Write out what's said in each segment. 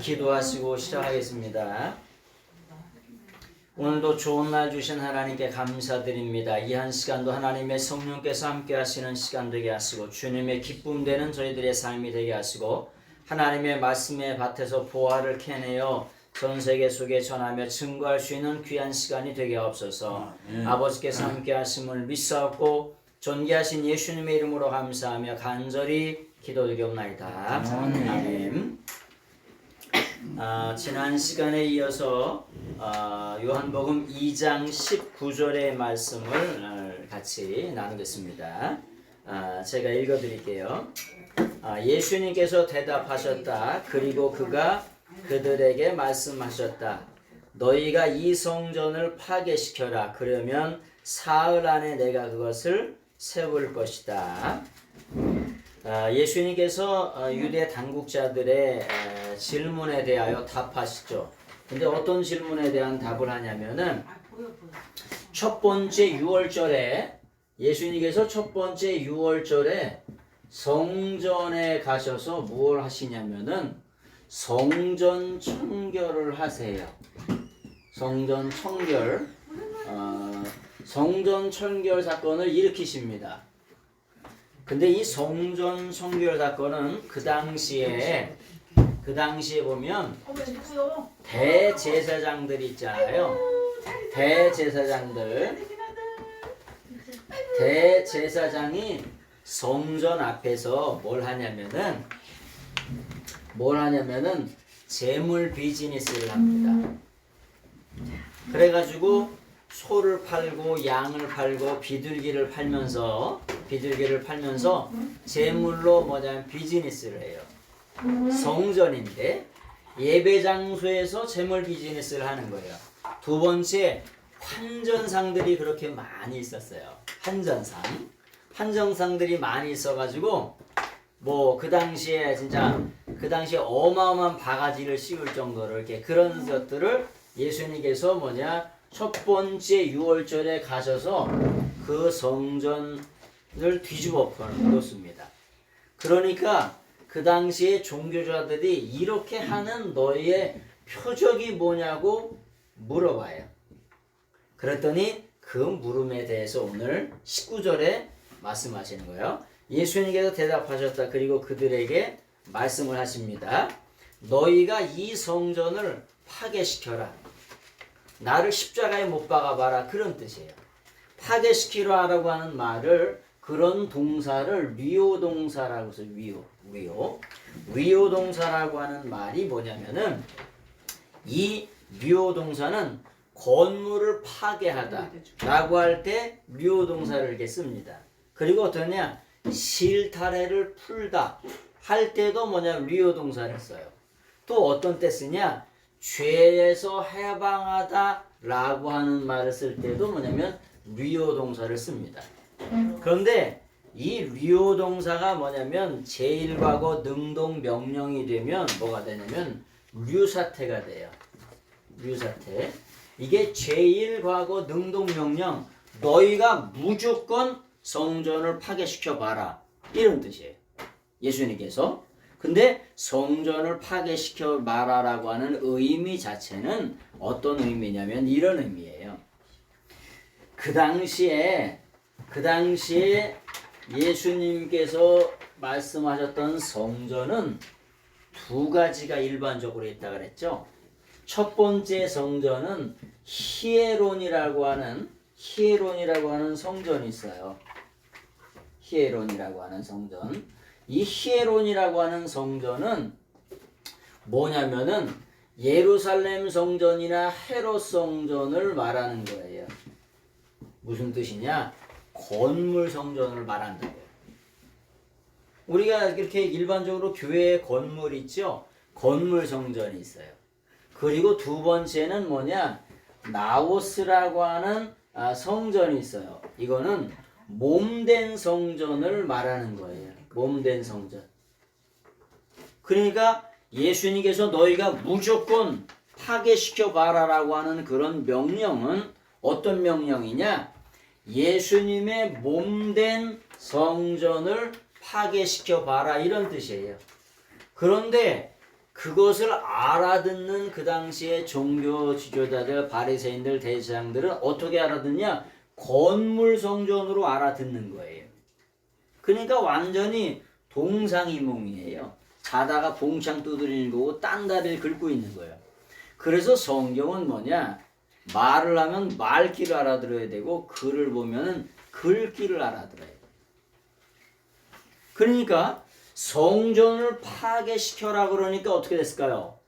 기도하시고 시작하겠습니다. 오늘도 좋은 날 주신 하나님께 감사드립니다. 이 한 시간도 하나님의 성령께서 함께 하시는 시간 되게 하시고 주님의 기쁨 되는 저희들의 삶이 되게 하시고 하나님의 말씀의 밭에서 보화를 캐내어 전 세계 속에 전하며 증거할 수 있는 귀한 시간이 되게 하옵소서. 아버지께서 함께 하심을 믿사옵고 존귀하신 예수님의 이름으로 감사하며 간절히 기도드리옵나이다. 아멘. 지난 시간에 이어서 요한복음 2장 19절의 말씀을 같이 나누겠습니다. 제가 읽어드릴게요. 예수님께서 대답하셨다. 그리고 그가 그들에게 말씀하셨다. 너희가 이 성전을 파괴시켜라. 그러면 사흘 안에 내가 그것을 세울 것이다. 예수님께서 유대 당국자들의 질문에 대하여 답하시죠. 근데 어떤 질문에 대한 답을 하냐면은 첫 번째 6월절에 예수님께서 첫 번째 6월절에 성전에 가셔서 무엇을 하시냐면은 성전 청결을 하세요. 성전 청결, 성전 청결 사건을 일으키십니다. 근데 이 성전 청결 사건은 그 당시에 보면 대제사장들 있잖아요. 대제사장이 성전 앞에서 뭘 하냐면은 재물 비즈니스를 합니다. 그래가지고 소를 팔고 양을 팔고 비둘기를 팔면서 재물로 뭐냐면 비즈니스를 해요. 성전인데 예배 장소에서 재물 비즈니스를 하는 거예요. 두 번째, 환전상들이 그렇게 많이 있었어요. 환전상들이 많이 있어가지고 뭐 그 당시에 어마어마한 바가지를 씌울 정도로 이렇게 그런 것들을 예수님께서 첫 번째 6월절에 가셔서 그 성전을 뒤집어 놓습니다. 그러니까 그 당시에 종교자들이 이렇게 하는 너희의 표적이 뭐냐고 물어봐요. 그랬더니 그 물음에 대해서 오늘 19절에 말씀하시는 거예요. 예수님께서 대답하셨다. 그리고 그들에게 말씀을 하십니다. 너희가 이 성전을 파괴시켜라. 나를 십자가에 못 박아봐라. 그런 뜻이에요. 파괴시키라라고 하는 말을 그런 동사를 위호동사라고 해서 위호동사라고 하는 말이 뭐냐면은 이 위호동사는 건물을 파괴하다 라고 할 때 위호동사를 이렇게 씁니다. 그리고 어떠냐 실타래를 풀다 할 때도 위호동사를 써요. 또 어떤 때 쓰냐 죄에서 해방하다 라고 하는 말을 쓸 때도 위호동사를 씁니다. 그런데 이 위호동사가 제1과거 능동 명령이 되면 뭐가 되냐면 류사태가 돼요. 류사태. 이게 제1과거 능동 명령 너희가 무조건 성전을 파괴시켜 봐라. 이런 뜻이에요. 예수님께서. 근데 성전을 파괴시켜 말아라고 하는 의미 자체는 어떤 의미냐면 이런 의미예요. 그 당시에 예수님께서 말씀하셨던 성전은 두 가지가 일반적으로 있다고 그랬죠. 첫 번째 성전은 히에론이라고 하는 성전이 있어요. 히에론이라고 하는 성전. 이 히에론이라고 하는 성전은 뭐냐면은 예루살렘 성전이나 헤롯 성전을 말하는 거예요. 무슨 뜻이냐? 건물 성전을 말한다고요. 우리가 이렇게 일반적으로 교회에 건물 있죠? 건물 성전이 있어요. 그리고 두 번째는 나오스라고 하는 성전이 있어요. 이거는 몸된 성전을 말하는 거예요. 몸된 성전. 그러니까 예수님께서 너희가 무조건 파괴시켜 봐라라고 하는 그런 명령은 어떤 명령이냐? 예수님의 몸된 성전을 파괴시켜 봐라 이런 뜻이에요. 그런데 그것을 알아듣는 그 당시에 종교 지도자들, 바리새인들, 대제사장들은 어떻게 알아듣냐? 건물 성전으로 알아듣는 거예요. 그러니까 완전히 동상이몽이에요. 자다가 봉창 두드리는 거고 딴 다리를 긁고 있는 거예요. 그래서 성경은 뭐냐? 말을 하면 말귀를 알아들어야 되고 글을 보면은 글귀를 알아들어야 돼요. 그러니까 성전을 파괴시켜라 그러니까 어떻게 됐을까요?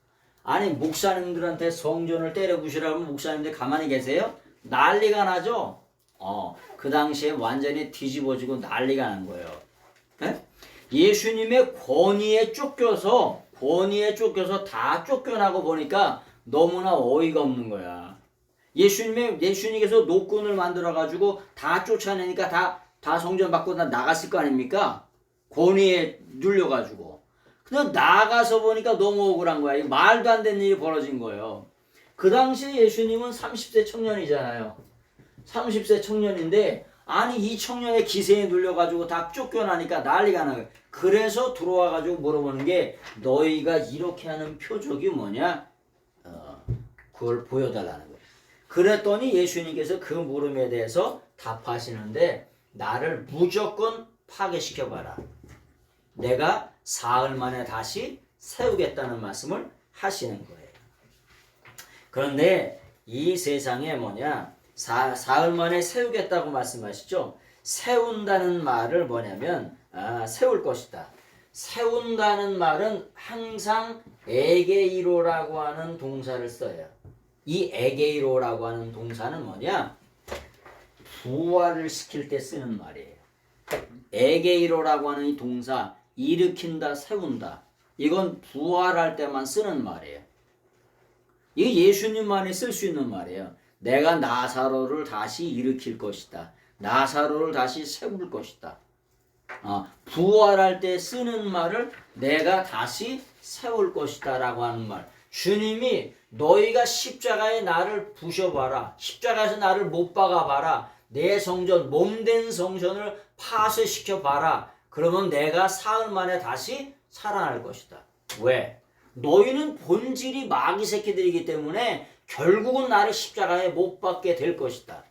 아니 목사님들한테 성전을 때려 부시라면 목사님들 가만히 계세요? 난리가 나죠? 그 당시에 완전히 뒤집어지고 난리가 난 거예요. 네? 예수님의 권위에 쫓겨서 다 쫓겨나고 보니까 너무나 어이가 없는 거야. 예수님께서 노끈을 만들어가지고 다 쫓아내니까 다 성전 밖으로 다 나갔을 거 아닙니까? 권위에 눌려가지고. 근데 나가서 보니까 너무 억울한 거야. 이거 말도 안 되는 일이 벌어진 거예요. 그 당시에 예수님은 30세 청년이잖아요. 30세 청년인데 아니 이 청년의 기세에 눌려가지고 다 쫓겨나니까 난리가 나요. 그래서 들어와가지고 물어보는 게 너희가 이렇게 하는 표적이 뭐냐? 그걸 보여달라는 거예요. 그랬더니 예수님께서 그 물음에 대해서 답하시는데 나를 무조건 파괴시켜봐라. 내가 사흘 만에 다시 세우겠다는 말씀을 하시는 거예요. 그런데 이 세상에 뭐냐? 사흘 만에 세우겠다고 말씀하시죠. 세운다는 말을 뭐냐면 세울 것이다. 세운다는 말은 항상 에게이로라고 하는 동사를 써요. 이 에게이로라고 하는 동사는 뭐냐? 부활을 시킬 때 쓰는 말이에요. 에게이로라고 하는 이 동사 일으킨다, 세운다. 이건 부활할 때만 쓰는 말이에요. 이게 예수님만이 쓸 수 있는 말이에요. 내가 나사로를 다시 일으킬 것이다. 나사로를 다시 세울 것이다. 부활할 때 쓰는 말을 내가 다시 세울 것이다 라고 하는 말. 주님이 너희가 십자가에 나를 부셔봐라. 십자가에서 나를 못 박아봐라. 내 성전, 몸된 성전을 파쇄시켜봐라. 그러면 내가 사흘 만에 다시 살아날 것이다. 왜? 너희는 본질이 마귀 새끼들이기 때문에 결국은 나를 십자가에 못 박게 될 것이다.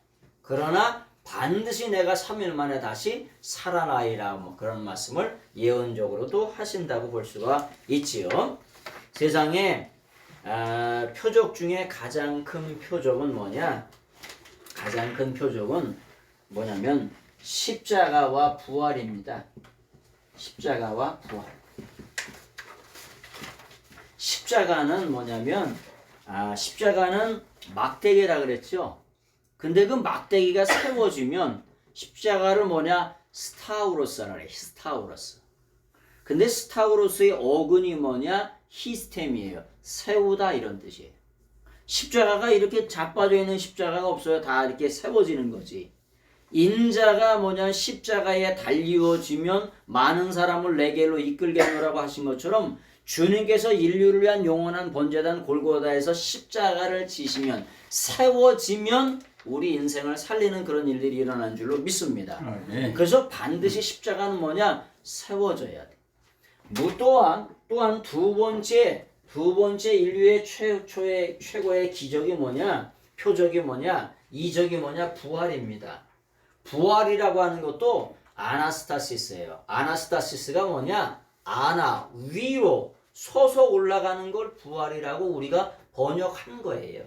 그러나 반드시 내가 3일 만에 다시 살아나리라 뭐 그런 말씀을 예언적으로도 하신다고 볼 수가 있지요. 세상에 표적 중에 가장 큰 표적은 뭐냐? 가장 큰 표적은 뭐냐면 십자가와 부활입니다. 십자가와 부활. 십자가는 뭐냐면 십자가는 막대기라 그랬죠. 근데 그 막대기가 세워지면 십자가를 뭐냐? 스타우로스라 그래. 스타우로스. 근데 스타우로스의 어근이 뭐냐? 히스템이에요. 세우다 이런 뜻이에요. 십자가가 이렇게 자빠져 있는 십자가가 없어요. 다 이렇게 세워지는 거지. 인자가 뭐냐? 십자가에 달리워지면 많은 사람을 내게로 이끌게 하노라고 하신 것처럼 주님께서 인류를 위한 영원한 번제단 골고다에서 십자가를 지시면 세워지면 우리 인생을 살리는 그런 일들이 일어난 줄로 믿습니다. 네. 그래서 반드시 십자가는 뭐냐? 세워져야 돼. 또한 두 번째 인류의 최고의 기적이 뭐냐? 표적이 뭐냐? 이적이 뭐냐? 부활입니다. 부활이라고 하는 것도 아나스타시스예요. 아나스타시스가 뭐냐? 위로 서서 올라가는 걸 부활이라고 우리가 번역한 거예요.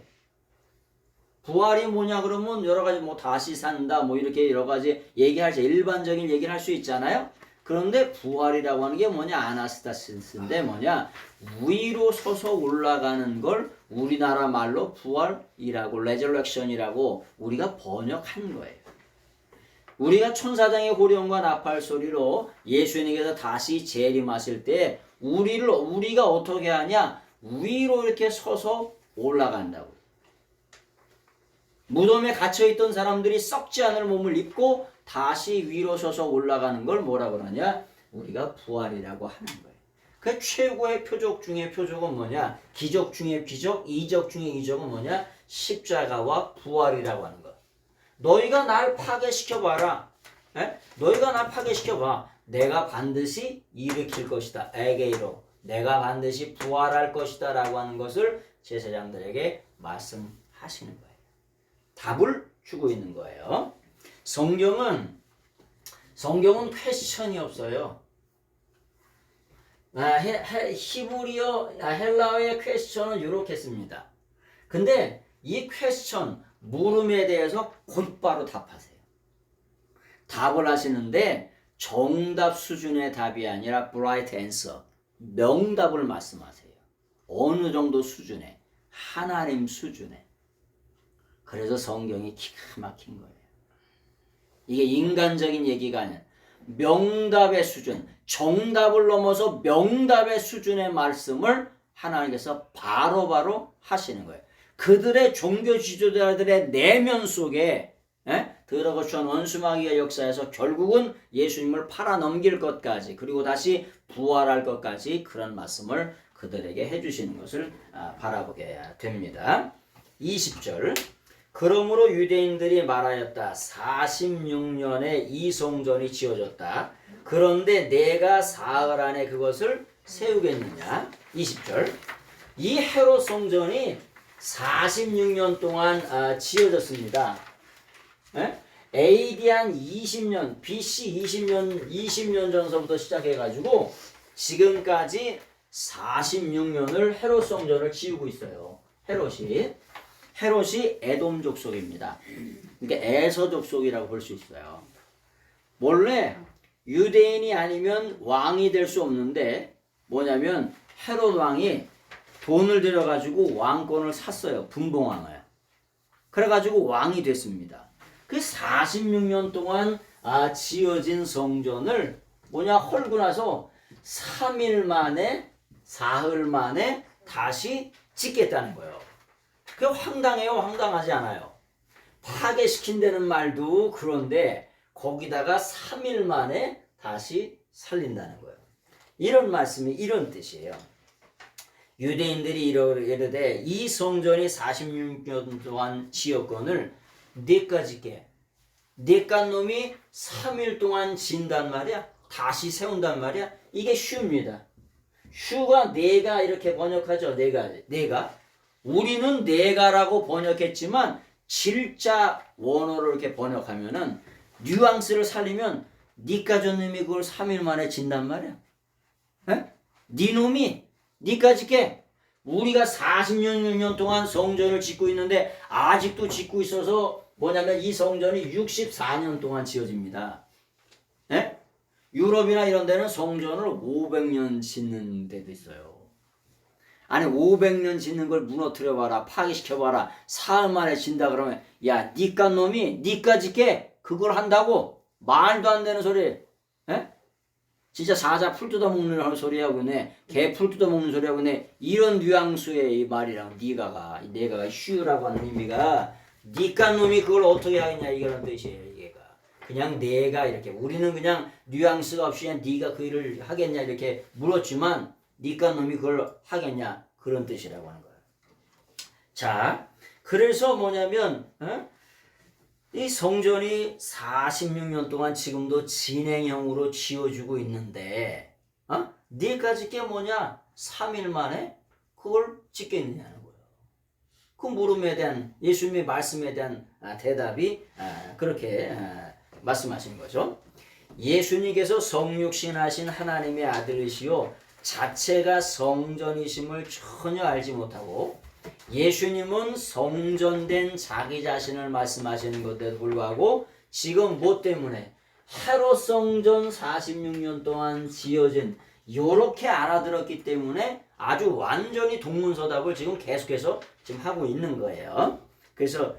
부활이 뭐냐 그러면 여러 가지 뭐 다시 산다 뭐 이렇게 여러 가지 얘기할 때 일반적인 얘기를 할 수 있잖아요. 그런데 부활이라고 하는 게 뭐냐? 아나스타시스인데 뭐냐? 위로 서서 올라가는 걸 우리나라 말로 부활이라고 레저렉션이라고 우리가 번역한 거예요. 우리가 천사장의 호령과 나팔 소리로 예수님께서 다시 재림하실 때 우리가 어떻게 하냐? 위로 이렇게 서서 올라간다고. 무덤에 갇혀있던 사람들이 썩지 않을 몸을 입고 다시 위로 서서 올라가는 걸 뭐라 그러냐? 우리가 부활이라고 하는 거예요. 그 최고의 표적 중에 표적은 뭐냐? 기적 중에 기적, 이적 중에 이적은 뭐냐? 십자가와 부활이라고 하는 거. 너희가 날 파괴시켜봐라. 에? 너희가 날 파괴시켜봐. 내가 반드시 일으킬 것이다. 에게이로. 내가 반드시 부활할 것이다 라고 하는 것을 제사장들에게 말씀하시는 거예요. 답을 주고 있는 거예요. 성경은 퀘스천이 없어요. 헬라어의 퀘스천은 이렇게 씁니다. 근데 이 퀘스천, 물음에 대해서 곧바로 답하세요. 답을 하시는데 정답 수준의 답이 아니라 bright answer, 명답을 말씀하세요. 어느 정도 수준에, 하나님 수준에. 그래서 성경이 기가 막힌 거예요. 이게 인간적인 얘기가 아니라 명답의 수준, 정답을 넘어서 명답의 수준의 말씀을 하나님께서 바로바로 하시는 거예요. 그들의 종교 지도자들의 내면 속에 들어거쳐 원수마귀의 역사에서 결국은 예수님을 팔아넘길 것까지, 그리고 다시 부활할 것까지 그런 말씀을 그들에게 해주시는 것을 바라보게 됩니다. 20절. 그러므로 유대인들이 말하였다. 46년에 이 성전이 지어졌다. 그런데 내가 사흘 안에 그것을 세우겠느냐. 20절. 이 헤롯 성전이 46년 동안 지어졌습니다. AD 한 20년, BC 20년 전서부터 시작해가지고 지금까지 46년을 헤롯 성전을 지우고 있어요. 헤롯이 에돔 족속입니다. 그러니까 에서 족속이라고 볼 수 있어요. 원래 유대인이 아니면 왕이 될 수 없는데 뭐냐면 헤롯 왕이 돈을 들여가지고 왕권을 샀어요. 분봉왕을. 그래가지고 왕이 됐습니다. 그 46년 동안 지어진 성전을 헐고 나서 3일 만에, 사흘 만에 다시 짓겠다는 거예요. 그게 황당해요? 황당하지 않아요? 파괴시킨다는 말도 그런데 거기다가 3일 만에 다시 살린다는 거예요. 이런 말씀이 이런 뜻이에요. 유대인들이 이르되 이 성전이 46년 동안 지었건을 네가 짓게. 네가 놈이 3일 동안 진단 말이야. 다시 세운단 말이야. 이게 슈입니다. 슈가 내가 이렇게 번역하죠. 내가. 우리는 내가라고 번역했지만 질자 원어로 이렇게 번역하면은 뉘앙스를 살리면 니까 줬놈이 그걸 3일 만에 진단 말이야. 네 놈이 니까 짓게. 우리가 40년 동안 성전을 짓고 있는데 아직도 짓고 있어서 뭐냐면 이 성전이 64년 동안 지어집니다. 유럽이나 이런 데는 성전을 500년 짓는 데도 있어요. 아니 500년 짓는 걸 무너뜨려봐라, 파괴시켜봐라, 사흘 만에 진다 그러면 야 니까 놈이 니까 짓게 그걸 한다고? 말도 안 되는 소리. 진짜 사자 풀 뜯어먹는 소리하고 네, 개 풀 뜯어먹는 소리하고 네, 이런 뉘앙스의 이 말이랑 내가가 슈라고 하는 의미가 니까 놈이 그걸 어떻게 하겠냐 이거는 뜻이에요. 이게가 그냥 내가 이렇게 우리는 그냥 뉘앙스가 없이 그냥 네가 그 일을 하겠냐 이렇게 물었지만 니까 놈이 그걸 하겠냐 그런 뜻이라고 하는 거예요. 자, 그래서 뭐냐면 이 성전이 46년 동안 지금도 진행형으로 지어주고 있는데 네가 짓게 뭐냐 3일 만에 그걸 짓겠느냐는 거예요. 그 물음에 대한 예수님의 말씀에 대한 대답이 그렇게 말씀하신 거죠. 예수님께서 성육신하신 하나님의 아들이시요 자체가 성전이심을 전혀 알지 못하고 예수님은 성전된 자기 자신을 말씀하시는 것에도 불구하고 지금 뭐 때문에 헤롯 성전 46년 동안 지어진 요렇게 알아들었기 때문에 아주 완전히 동문서답을 지금 계속해서 지금 하고 있는 거예요. 그래서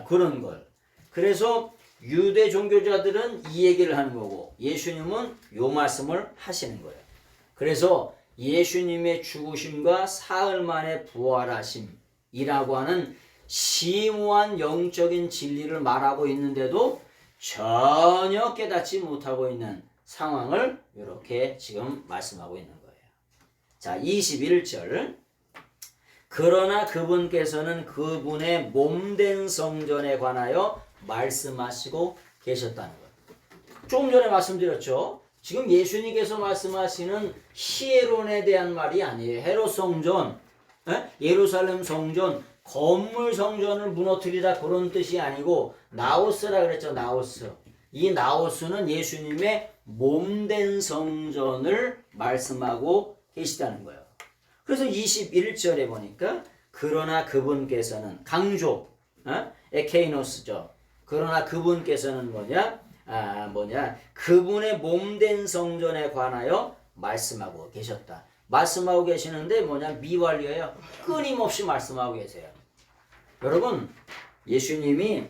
그런 걸 그래서 유대 종교자들은 이 얘기를 하는 거고 예수님은 요 말씀을 하시는 거예요. 그래서 예수님의 죽으심과 사흘 만에 부활하심이라고 하는 심오한 영적인 진리를 말하고 있는데도 전혀 깨닫지 못하고 있는 상황을 이렇게 지금 말씀하고 있는 거예요. 자, 21절. 그러나 그분께서는 그분의 몸된 성전에 관하여 말씀하시고 계셨다는 거예요. 조금 전에 말씀드렸죠. 지금 예수님께서 말씀하시는 히에론에 대한 말이 아니에요. 헤롯 성전, 예루살렘 성전, 건물 성전을 무너뜨리다 그런 뜻이 아니고 나오스라 그랬죠. 나오스. 이 나오스는 예수님의 몸된 성전을 말씀하고 계시다는 거예요. 그래서 21절에 보니까 그러나 그분께서는 강조, 에케이노스죠. 그러나 그분께서는 그분의 몸된 성전에 관하여 말씀하고 계셨다. 말씀하고 계시는데 미완료예요. 끊임없이 말씀하고 계세요. 여러분, 예수님이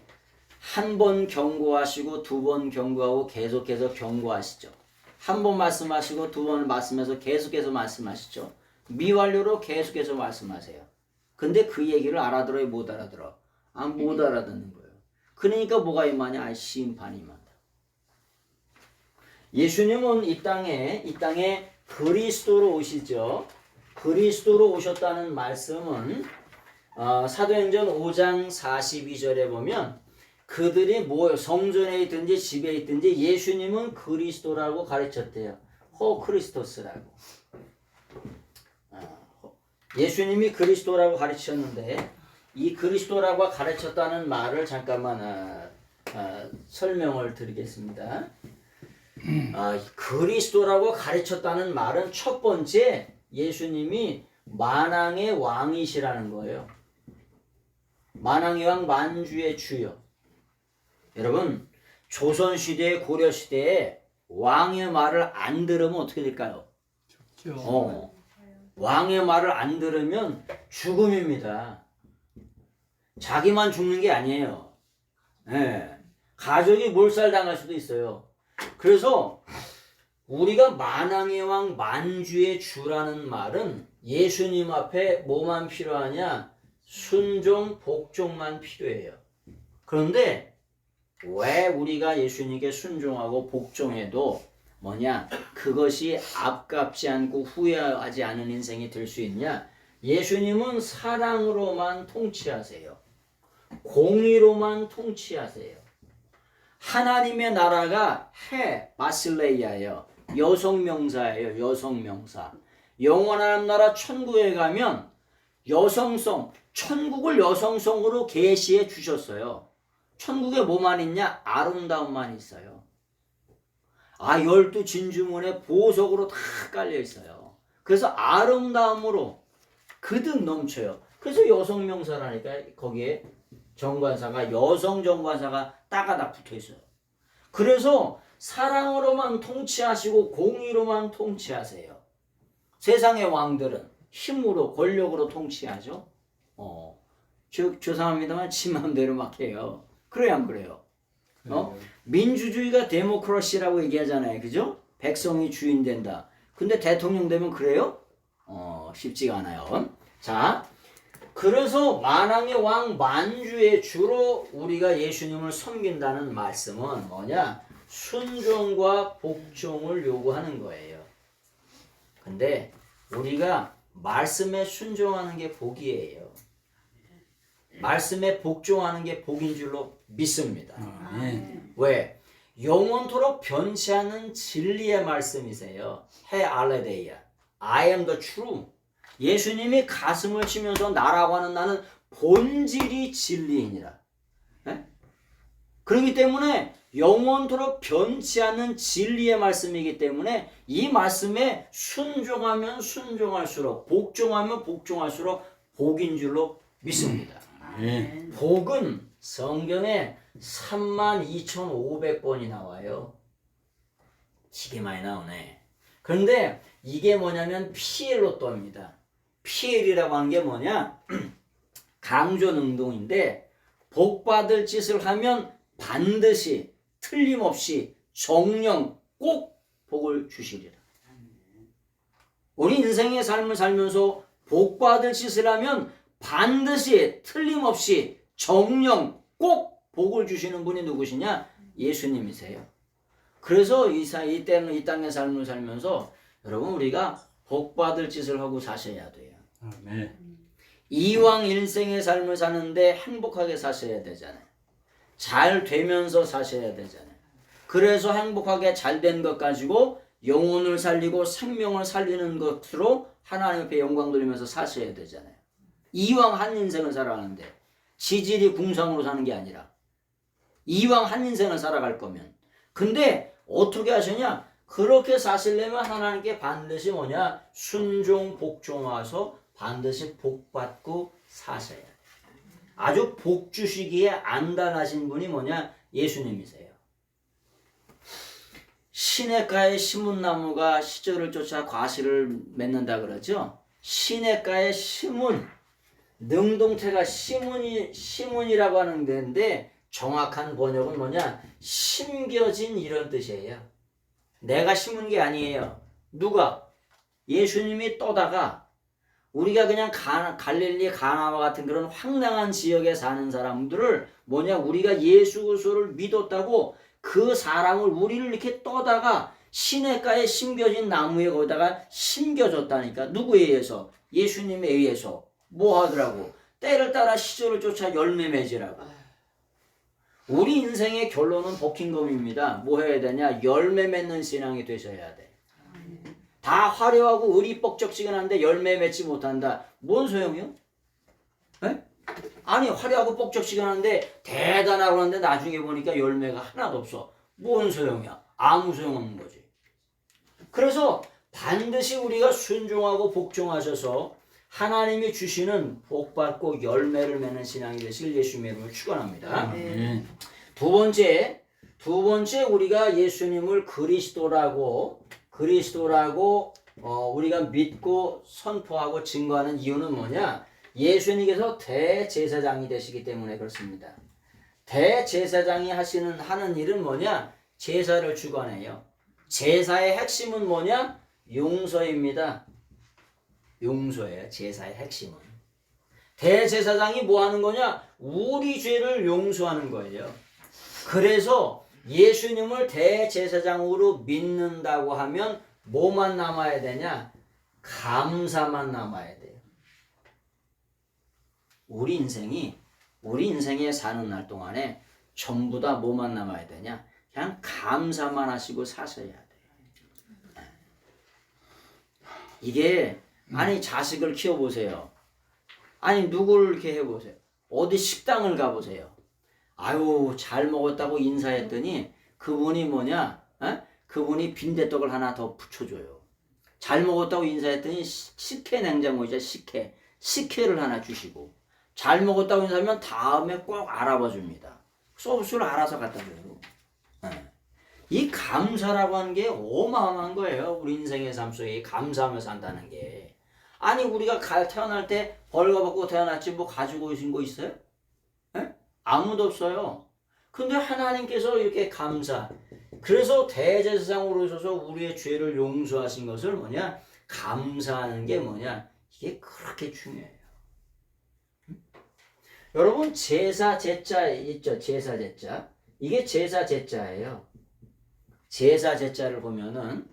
한 번 경고하시고 두 번 경고하고 계속해서 경고하시죠. 한 번 말씀하시고 두 번 말씀해서 계속해서 말씀하시죠. 미완료로 계속해서 말씀하세요. 근데 그 얘기를 알아들어요? 못 알아들어? 못 알아듣는 거예요. 그러니까 뭐가 임하냐? 심판이 임한다. 예수님은 이 땅에 그리스도로 오시죠. 그리스도로 오셨다는 말씀은 사도행전 5장 42절에 보면 그들이 성전에 있든지 집에 있든지 예수님은 그리스도라고 가르쳤대요. 크리스토스라고. 예수님이 그리스도라고 가르쳤는데 이 그리스도라고 가르쳤다는 말을 잠깐만 설명을 드리겠습니다. 그리스도라고 가르쳤다는 말은 첫 번째 예수님이 만왕의 왕이시라는 거예요. 만왕의 왕 만주의 주요. 여러분, 조선시대 고려시대에 왕의 말을 안 들으면 어떻게 될까요? 죽죠. 왕의 말을 안 들으면 죽음입니다. 자기만 죽는 게 아니에요. 가족이 몰살당할 수도 있어요. 그래서 우리가 만왕의 왕 만주의 주라는 말은 예수님 앞에 뭐만 필요하냐? 순종, 복종만 필요해요. 그런데 왜 우리가 예수님께 순종하고 복종해도 그것이 아깝지 않고 후회하지 않은 인생이 될 수 있냐? 예수님은 사랑으로만 통치하세요. 공의로만 통치하세요. 하나님의 나라가 바실레이아예요. 여성명사예요. 여성명사. 영원한 나라 천국에 가면 천국을 여성성으로 계시해 주셨어요. 천국에 뭐만 있냐? 아름다움만 있어요. 12 진주문에 보석으로 다 깔려 있어요. 그래서 아름다움으로 그득 넘쳐요. 그래서 여성명사라니까 거기에 정관사가 여성 정관사가 따가닥 붙어 있어요. 그래서 사랑으로만 통치하시고 공의로만 통치하세요. 세상의 왕들은 힘으로 권력으로 통치하죠. 죄송합니다만 지 마음대로 막 해요. 그래요, 안 그래요? 민주주의가 데모크라시라고 얘기하잖아요. 그죠? 백성이 주인 된다. 근데 대통령 되면 그래요? 쉽지가 않아요. 자, 그래서 만왕의 왕 만주의 주로 우리가 예수님을 섬긴다는 말씀은 순종과 복종을 요구하는 거예요. 근데 우리가 말씀에 순종하는 게 복이에요. 말씀에 복종하는 게 복인 줄로 믿습니다. 왜? 영원토록 변치 않는 진리의 말씀이세요. 알레데이아. I am the true. 예수님이 가슴을 치면서 나라고 하는 나는 본질이 진리이니라. 그렇기 때문에 영원토록 변치 않는 진리의 말씀이기 때문에 이 말씀에 순종하면 순종할수록 복종하면 복종할수록 복인 줄로 믿습니다. 복은 성경에 32,500번이 나와요. 되게 많이 나오네. 그런데 이게 뭐냐면 피엘로 또입니다. 피엘이라고 하는 게 강조능동인데 복받을 짓을 하면 반드시 틀림없이 정령 꼭 복을 주시리라. 우리 인생의 삶을 살면서 복받을 짓을 하면 반드시 틀림없이 정령 꼭 복을 주시는 분이 누구시냐? 예수님이세요. 그래서 이 땅의 삶을 살면서 여러분 우리가 복받을 짓을 하고 사셔야 돼요. 이왕 일생의 삶을 사는데 행복하게 사셔야 되잖아요. 잘 되면서 사셔야 되잖아요. 그래서 행복하게 잘 된 것 가지고 영혼을 살리고 생명을 살리는 것으로 하나님 앞에 영광 돌리면서 사셔야 되잖아요. 이왕 한 인생을 살아가는데 지질이 궁상으로 사는 게 아니라 이왕 한 인생을 살아갈 거면. 근데 어떻게 하시냐? 그렇게 사시려면 하나님께 반드시 뭐냐? 순종 복종하셔서 반드시 복받고 사셔야 돼요. 아주 복 주시기에 안단하신 분이 뭐냐? 예수님이세요. 시냇가에 심은 나무가 시절을 쫓아 과실을 맺는다 그러죠. 시냇가에 심은, 능동태가 심은이라고 하는 데인데 정확한 번역은 뭐냐? 심겨진 이런 뜻이에요. 내가 심은 게 아니에요. 누가? 예수님이 떠다가 우리가 그냥 갈릴리 가나와 같은 그런 황량한 지역에 사는 사람들을 뭐냐? 우리가 예수 그리스도를 믿었다고 그 사람을 우리를 이렇게 떠다가 시냇가에 심겨진 나무에 거기다가 심겨졌다니까. 누구에 의해서? 예수님에 의해서. 뭐 하더라고? 때를 따라 시절을 쫓아 열매 맺으라고. 우리 인생의 결론은 버킹엄입니다. 뭐 해야 되냐? 열매 맺는 신앙이 되셔야 돼. 다 화려하고 의리뻑적지근한데 열매 맺지 못한다. 뭔 소용이요? 에? 아니 화려하고 뻑적지근한데 대단하고 하는데 나중에 보니까 열매가 하나도 없어. 뭔 소용이야? 아무 소용없는 거지. 그래서 반드시 우리가 순종하고 복종하셔서 하나님이 주시는 복받고 열매를 맺는 신앙이 되시길 예수님의 이름으로 축원합니다. 두 번째 우리가 예수님을 그리스도라고 우리가 믿고 선포하고 증거하는 이유는 뭐냐? 예수님께서 대제사장이 되시기 때문에 그렇습니다. 대제사장이 하는 일은 뭐냐? 제사를 주관해요. 제사의 핵심은 뭐냐? 용서입니다. 용서예요. 제사의 핵심은. 대제사장이 뭐 하는 거냐? 우리 죄를 용서하는 거예요. 그래서 예수님을 대제사장으로 믿는다고 하면 뭐만 남아야 되냐? 감사만 남아야 돼요. 우리 인생에 사는 날 동안에 전부 다 뭐만 남아야 되냐? 그냥 감사만 하시고 사셔야 돼요. 이게 아니 자식을 키워보세요. 아니 누구를 이렇게 해보세요. 어디 식당을 가보세요. 아유 잘 먹었다고 인사했더니 그분이 뭐냐? 그분이 빈대떡을 하나 더 붙여줘요. 잘 먹었다고 인사했더니 식혜 냉장고이자 식혜를 하나 주시고 잘 먹었다고 인사하면 다음에 꼭 알아봐 줍니다. 서비스를 알아서 갖다 줘요. 이 감사라고 하는 게 어마어마한 거예요. 우리 인생의 삶 속에 감사하며 산다는 게. 아니 우리가 태어날 때 벌거벗고 태어났지 뭐 가지고 오신 거 있어요? 아무도 없어요. 근데 하나님께서 이렇게 감사. 그래서 대제사장으로 오셔서 우리의 죄를 용서하신 것을 뭐냐? 감사하는 게 뭐냐? 이게 그렇게 중요해요. 여러분 제사 제자 있죠? 제사 제자. 이게 제사 제자예요. 제사 제자를 보면은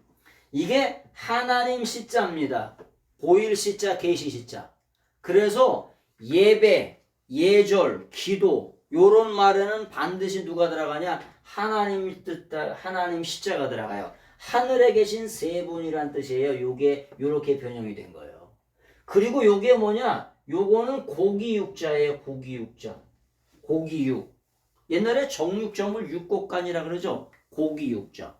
이게 하나님 시자입니다. 보일 시자, 계시 시자. 그래서 예배, 예절, 기도 요런 말에는 반드시 누가 들어가냐? 하나님 시자가 들어가요. 하늘에 계신 세 분이란 뜻이에요. 요게 요렇게 변형이 된 거예요. 그리고 요게 뭐냐? 요거는 고기육자예요. 고기육자. 고기육. 옛날에 정육점을 육곡간이라 그러죠. 고기육자.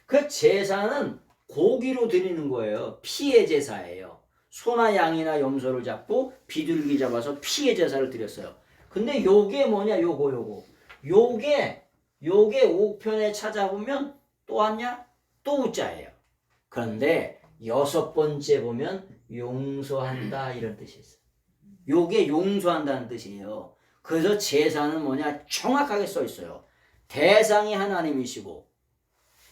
그 제사는 고기로 드리는 거예요. 피의 제사예요. 소나 양이나 염소를 잡고 비둘기 잡아서 피의 제사를 드렸어요. 근데 요게 뭐냐? 요게 옥편에 찾아보면 또 왔냐? 또 우자예요. 그런데 여섯 번째 보면 용서한다 이런 뜻이 있어요. 요게 용서한다는 뜻이에요. 그래서 제사는 뭐냐? 정확하게 써 있어요. 대상이 하나님이시고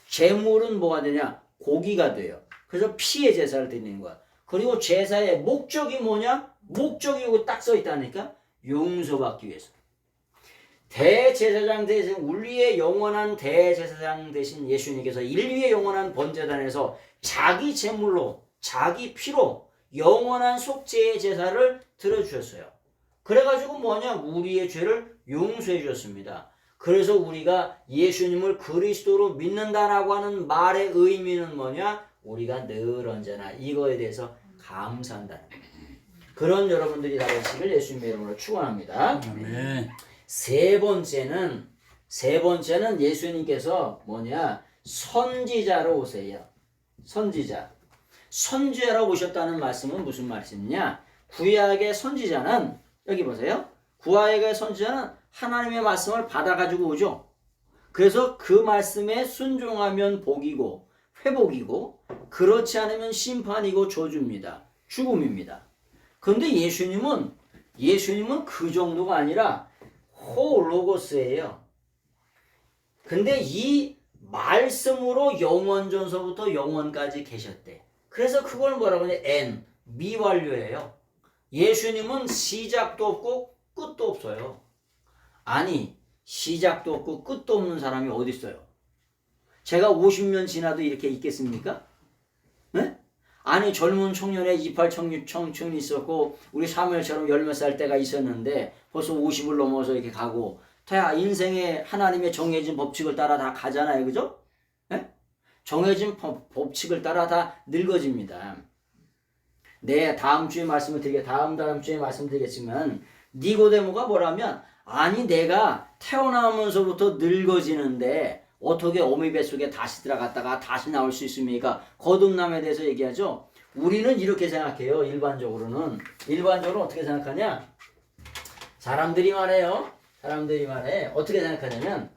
제물은 뭐가 되냐? 고기가 돼요. 그래서 피의 제사를 드리는 거야. 그리고 제사의 목적이 뭐냐? 목적이 이거 딱 써 있다니까? 용서받기 위해서. 대제사장 대신 우리의 영원한 대제사장 대신 예수님께서 인류의 영원한 번제단에서 자기 제물로 자기 피로 영원한 속죄의 제사를 드려주셨어요. 그래가지고 뭐냐? 우리의 죄를 용서해 주셨습니다. 그래서 우리가 예수님을 그리스도로 믿는다라고 하는 말의 의미는 뭐냐? 우리가 늘 언제나 이거에 대해서 감사한다는 거예요. 그런 여러분들이 다 되시길 예수님의 이름으로 축원합니다. 아멘. 세 번째는 예수님께서 뭐냐? 선지자로 오세요. 선지자로 오셨다는 말씀은 무슨 말씀이냐? 구약의 선지자는 여기 보세요. 구약의 선지자는 하나님의 말씀을 받아가지고 오죠. 그래서 그 말씀에 순종하면 복이고 회복이고 그렇지 않으면 심판이고 저주입니다. 죽음입니다. 그런데 예수님은 그 정도가 아니라 호로고스예요. 근데 이 말씀으로 영원전서부터 영원까지 계셨대. 그래서 그걸 뭐라고 하냐? 미완료예요. 예수님은 시작도 없고 끝도 없어요. 아니, 시작도 없고 끝도 없는 사람이 어디 있어요? 제가 50년 지나도 이렇게 있겠습니까? 네? 아니, 젊은 청년의 이팔 청춘이 있었고 우리 사무엘처럼 열 몇 살 때가 있었는데 벌써 50을 넘어서 이렇게 가고 다 인생의 하나님의 정해진 법칙을 따라 다 가잖아요. 그죠? 네? 정해진 법칙을 따라 다 늙어집니다. 네, 다음 주에 말씀드리겠지만 니고데모가 뭐라면 아니 내가 태어나면서부터 늙어지는데 어떻게 어미 뱃속에 다시 들어갔다가 다시 나올 수 있습니까? 거듭남에 대해서 얘기하죠. 우리는 이렇게 생각해요. 일반적으로는 어떻게 생각하냐? 사람들이 말해 어떻게 생각하냐면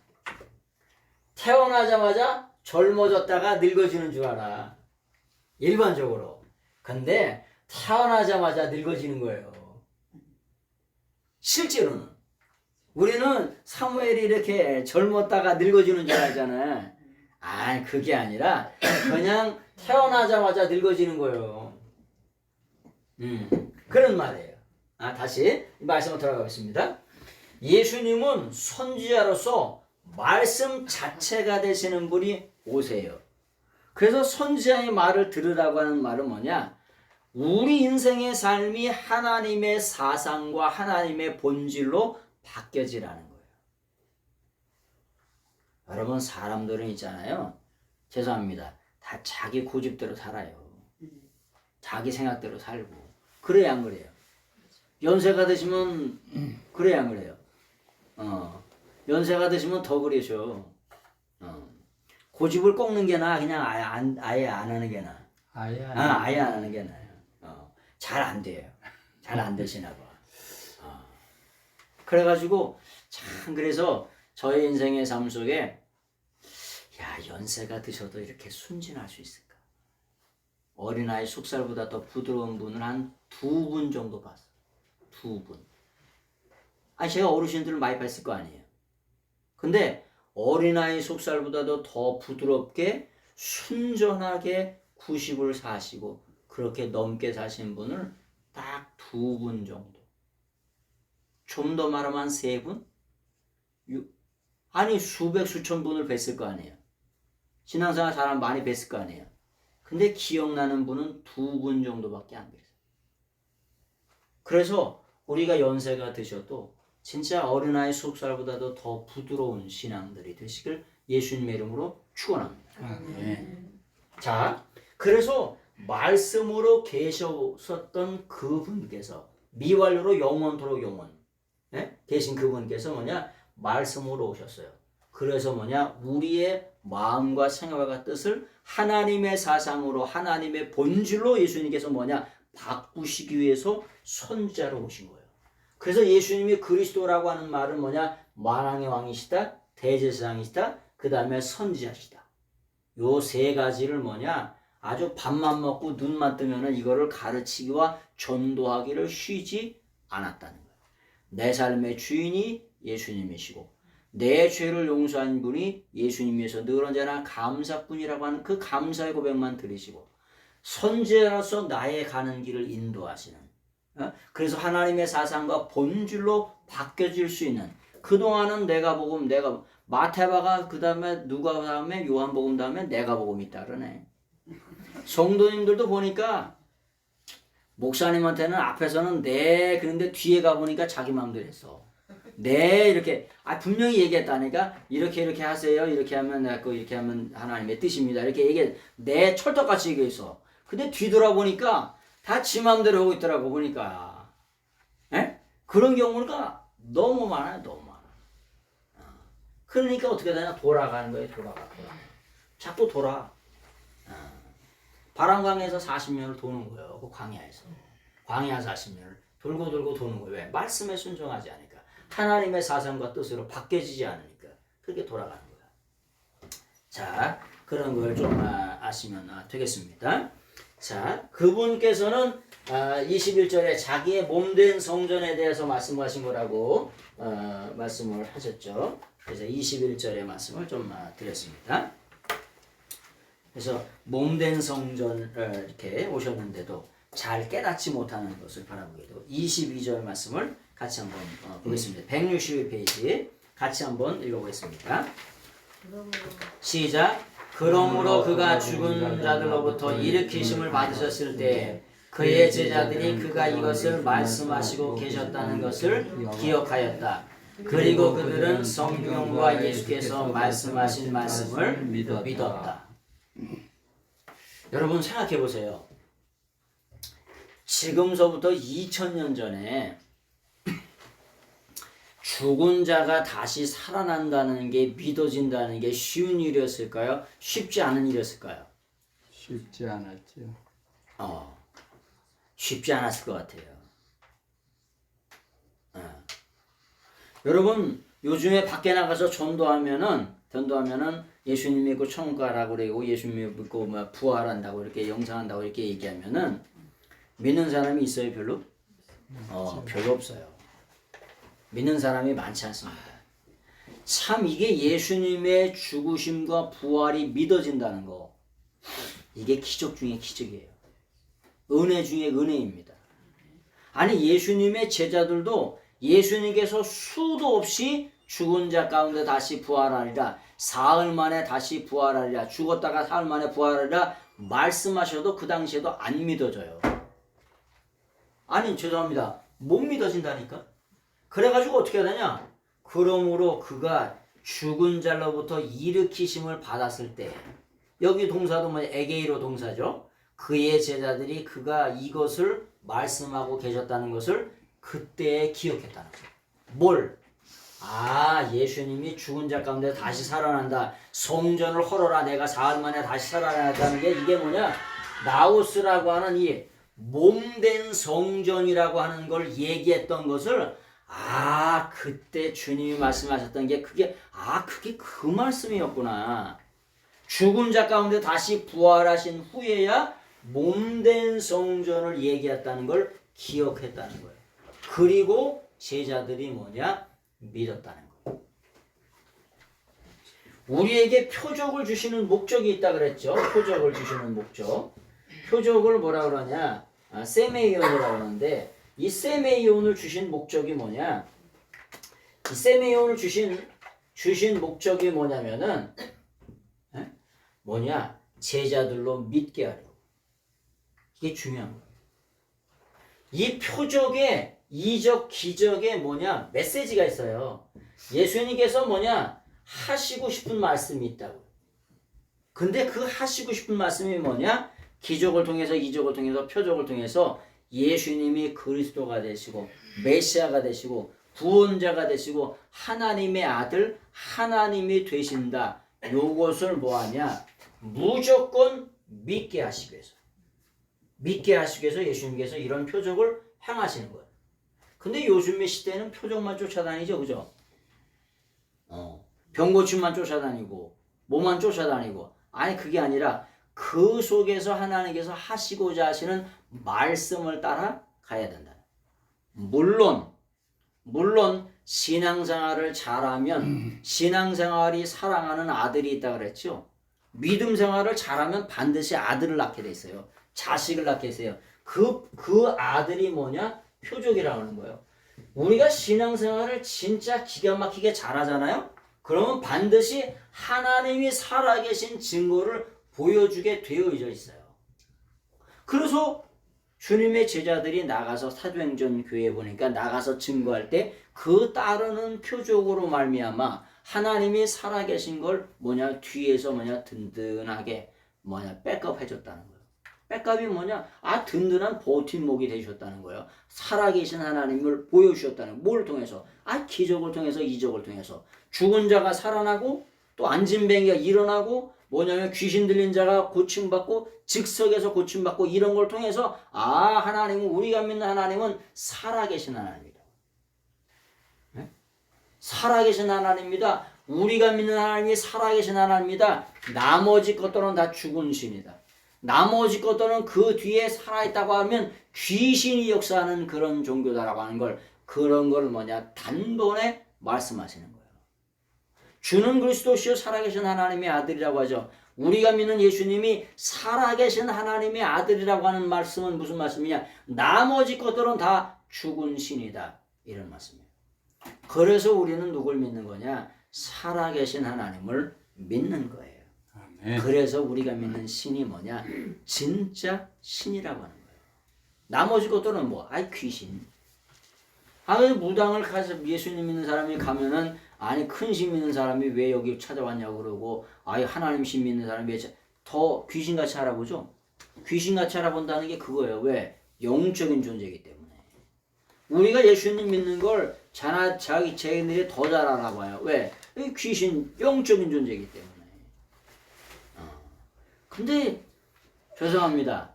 태어나자마자 젊어졌다가 늙어지는 줄 알아. 일반적으로. 근데 태어나자마자 늙어지는 거예요. 실제로는 우리는 사무엘이 이렇게 젊었다가 늙어지는 줄 알잖아. 아, 그게 아니라 그냥 태어나자마자 늙어지는 거예요. 그런 말이에요. 다시 말씀을 들어가겠습니다. 예수님은 선지자로서 말씀 자체가 되시는 분이 오세요. 그래서 선지자의 말을 들으라고 하는 말은 뭐냐? 우리 인생의 삶이 하나님의 사상과 하나님의 본질로 바뀌어지라는 거예요. 여러분, 사람들은 있잖아요. 죄송합니다. 다 자기 고집대로 살아요. 자기 생각대로 살고. 그래야 안 그래요? 연세가 드시면 그래야 안 그래요? 연세가 드시면 더 그러셔. 고집을 꺾는 게 나아, 그냥 아예 안 하는 게 나아. 아예 안 하는 게 나아요. 잘 안 돼요. 잘 안 되시나 봐. 그래가지고 참 그래서 저의 인생의 삶 속에 연세가 드셔도 이렇게 순진할 수 있을까? 어린아이 속살보다 더 부드러운 분을 한 2분 정도 봤어요. 2분. 제가 어르신들을 많이 봤을 거 아니에요. 근데 어린아이 속살보다도 더 부드럽게 순전하게 90을 사시고 그렇게 넘게 사신 분을 딱 2분 정도. 좀 더 말하면 한 3분? 아니 수백 수천 분을 뵀을 거 아니에요. 신앙생활 사람 많이 뵀을 거 아니에요. 근데 기억나는 분은 2분 정도밖에 안 계세요. 그래서 우리가 연세가 드셔도 진짜 어린아이 속살보다도 더 부드러운 신앙들이 되시길 예수님의 이름으로 축원합니다. 자, 그래서 말씀으로 계셨던 그분께서 미완료로 영원토록 영원 계신 그분께서 뭐냐? 말씀으로 오셨어요. 그래서 뭐냐? 우리의 마음과 생각과 뜻을 하나님의 사상으로 하나님의 본질로 예수님께서 뭐냐? 바꾸시기 위해서 선지자로 오신 거예요. 그래서 예수님이 그리스도라고 하는 말은 뭐냐? 만왕의 왕이시다, 대제사장이시다, 그 다음에 선지자시다. 요 세 가지를 뭐냐? 아주 밥만 먹고 눈만 뜨면은 이거를 가르치기와 전도하기를 쉬지 않았다는 거예요. 내 삶의 주인이 예수님이시고 내 죄를 용서한 분이 예수님이셔서 늘 언제나 감사뿐이라고 하는 그 감사의 고백만 들으시고 선지자로서 나의 가는 길을 인도하시는 그래서 하나님의 사상과 본질로 바뀌어질 수 있는 그동안은 마태바가 그 다음에 누가 다음에 요한복음 다음에 내가복음이 따르네. 성도님들도 보니까 목사님한테는 앞에서는 그런데 뒤에 가보니까 자기 마음대로 했어. 네 이렇게 분명히 얘기했다니까 이렇게 하세요. 이렇게 하면 이렇게 하면 하나님의 뜻입니다. 이렇게 얘기해. 네 철떡같이 얘기했어. 근데 뒤돌아보니까 다 지 맘대로 하고 있더라고 보니까. 에? 그런 경우가 너무 많아요. 너무 많아. 그러니까 어떻게 되냐 돌아가는 거예요. 돌아가. 자꾸 돌아. 바람광에서 40년을 도는 거예요. 그 광야에서. 광야 40년을 돌고 도는 거예요. 왜? 말씀에 순종하지 않으니까. 하나님의 사상과 뜻으로 바뀌어지지 않으니까. 그렇게 돌아가는 거야. 자, 그런 걸 좀 아시면 되겠습니다. 자, 그분께서는 21절에 자기의 몸된 성전에 대해서 말씀하신 거라고 말씀을 하셨죠. 그래서 21절의 말씀을 좀 드렸습니다. 그래서 몸된 성전을 이렇게 오셨는데도 잘 깨닫지 못하는 것을 바라보게도 22절 말씀을 같이 한번 보겠습니다. 162페이지 같이 한번 읽어보겠습니다. 시작. 그러므로 그가 죽은 자들로부터 일으키심을 받으셨을 때 그의 제자들이 그가 이것을 말씀하시고 계셨다는 것을 기억하였다. 그리고 그들은 성경과 예수께서 말씀하신 말씀을 믿었다. 여러분 생각해 보세요. 지금서부터 2000년 전에 죽은 자가 다시 살아난다는 게 믿어진다는 게 쉬운 일이었을까요? 쉽지 않은 일이었을까요? 쉽지 않았죠. 쉽지 않았을 것 같아요. 여러분 요즘에 밖에 나가서 전도하면은 예수님 믿고 천국 가라고 그러고 예수님 믿고 부활한다고 이렇게 영상한다고 이렇게 얘기하면은 믿는 사람이 있어요 별로? 별로 없어요. 믿는 사람이 많지 않습니다. 참 이게 예수님의 죽으심과 부활이 믿어진다는 거 이게 기적 중에 기적이에요. 은혜 중에 은혜입니다. 아니 예수님의 제자들도 예수님께서 수도 없이 죽은 자 가운데 다시 부활하리라 사흘 만에 다시 부활하리라 죽었다가 사흘 만에 부활하리라 말씀하셔도 그 당시에도 안 믿어져요. 아니 죄송합니다. 못 믿어진다니까. 그래가지고 어떻게 되냐? 그러므로 그가 죽은 자로부터 일으키심을 받았을 때 여기 동사도 에게이로 동사죠. 그의 제자들이 그가 이것을 말씀하고 계셨다는 것을 그때 기억했다는 거예요. 뭘? 예수님이 죽은 자 가운데 다시 살아난다. 성전을 헐어라. 내가 사흘 만에 다시 살아난다는 게 이게 뭐냐? 나우스라고 하는 이 몸된 성전이라고 하는 걸 얘기했던 것을 그때 주님이 말씀하셨던 게 그게 그 말씀이었구나. 죽은 자 가운데 다시 부활하신 후에야 몸된 성전을 얘기했다는 걸 기억했다는 거예요. 그리고 제자들이 뭐냐? 믿었다는 거예요. 우리에게 표적을 주시는 목적이 있다 그랬죠. 표적을 주시는 목적. 표적을 뭐라 그러냐? 세메이온이라고 하는데 이 세메이온을 주신 목적이 뭐냐? 이 세메이온을 주신 목적이 뭐냐면은 제자들로 믿게 하려고. 이게 중요한 거예요. 이 표적의 이적 기적에 메시지가 있어요. 예수님께서 하시고 싶은 말씀이 있다고. 근데 그 하시고 싶은 말씀이 기적을 통해서 이적을 통해서 표적을 통해서 예수님이 그리스도가 되시고 메시아가 되시고 구원자가 되시고 하나님의 아들 하나님이 되신다. 요것을 무조건 믿게 하시기 위해서. 믿게 하시기 위해서 예수님께서 이런 표적을 행하시는 거예요. 근데 요즘의 시대는 표적만 쫓아다니죠. 그죠? 병 고침만 쫓아다니고 뭐만 쫓아다니고 그게 아니라 그 속에서 하나님께서 하시고자 하시는 말씀을 따라 가야 된다. 물론 신앙생활을 잘하면 신앙생활이 사랑하는 아들이 있다 그랬죠. 믿음 생활을 잘하면 반드시 아들을 낳게 돼 있어요. 자식을 낳게 있어요. 그 아들이 표적이라고 하는 거예요. 우리가 신앙생활을 진짜 기가 막히게 잘하잖아요. 그러면 반드시 하나님이 살아계신 증거를 보여주게 되어져 있어요. 그래서 주님의 제자들이 나가서 사도행전 교회에 보니까 나가서 증거할 때 그 따르는 표적으로 말미암아 하나님이 살아계신 걸 뭐냐 뒤에서 뭐냐 든든하게 뭐냐 백업 해줬다는 거예요. 백업이 뭐냐? 든든한 버팀목이 되셨다는 거예요. 살아계신 하나님을 보여주셨다는 거예요. 뭘 통해서? 기적을 통해서, 이적을 통해서. 죽은 자가 살아나고 또 앉은 뱅이가 일어나고 뭐냐면 귀신 들린 자가 고침받고 즉석에서 고침받고 이런 걸 통해서 하나님은 우리가 믿는 하나님은 살아계신 하나님이다. 네? 살아계신 하나님입니다. 우리가 믿는 하나님이 살아계신 하나님입니다. 나머지 것들은 다 죽은 신이다. 나머지 것들은 그 뒤에 살아있다고 하면 귀신이 역사하는 그런 종교다라고 하는 걸 그런 걸 뭐냐 단번에 말씀하시는 거예요. 주는 그리스도시요 살아계신 하나님의 아들이라고 하죠. 우리가 믿는 예수님이 살아계신 하나님의 아들이라고 하는 말씀은 무슨 말씀이냐? 나머지 것들은 다 죽은 신이다. 이런 말씀이에요. 그래서 우리는 누굴 믿는 거냐? 살아계신 하나님을 믿는 거예요. 아멘. 그래서 우리가 믿는 신이 뭐냐? 진짜 신이라고 하는 거예요. 나머지 것들은 뭐? 귀신. 무당을 가서 예수님 믿는 사람이 가면은 큰 신 믿는 사람이 왜 여기 찾아왔냐고 그러고 하나님 신 믿는 사람이 왜 더 귀신같이 알아보죠? 귀신같이 알아본다는 게 그거예요. 왜? 영적인 존재이기 때문에. 우리가 예수님 믿는 걸 자기들이 더 잘 알아봐요. 왜? 귀신 영적인 존재이기 때문에. 근데 죄송합니다.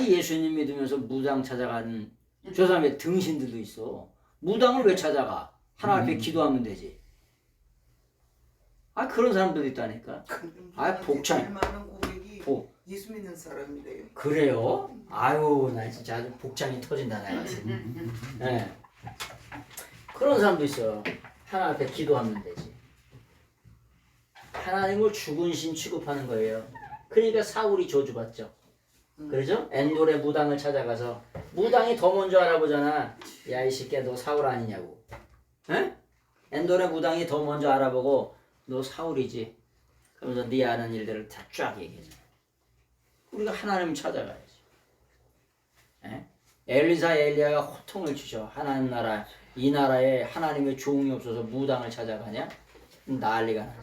예수님 믿으면서 무당 찾아가는 죄송합니다. 등신들도 있어. 무당을 왜 찾아가? 하나 앞에 기도하면 되지. 그런 사람들도 있다니까. 복창. 많은 고객이 예수 믿는 사람이래요. 그래요? 나 진짜 아주 복창이 터진다 내가. 네. 그런 사람도 있어요. 하나 앞에 기도하면 되지. 하나님을 죽은 신 취급하는 거예요. 그러니까 사울이 저주받죠. 그러죠? 엔돌의 무당을 찾아가서 무당이 더 먼저 알아보잖아. 야, 이 새끼야 너 사울 아니냐고. 에? 엔돌의 무당이 더 먼저 알아보고 너 사울이지. 그러면서 네 아는 일들을 다 쫙 얘기해줘. 우리가 하나님 찾아가야지. 에? 엘리야가 호통을 치셔. 하나님 나라, 이 나라에 하나님의 종이 없어서 무당을 찾아가냐? 난리가 나죠.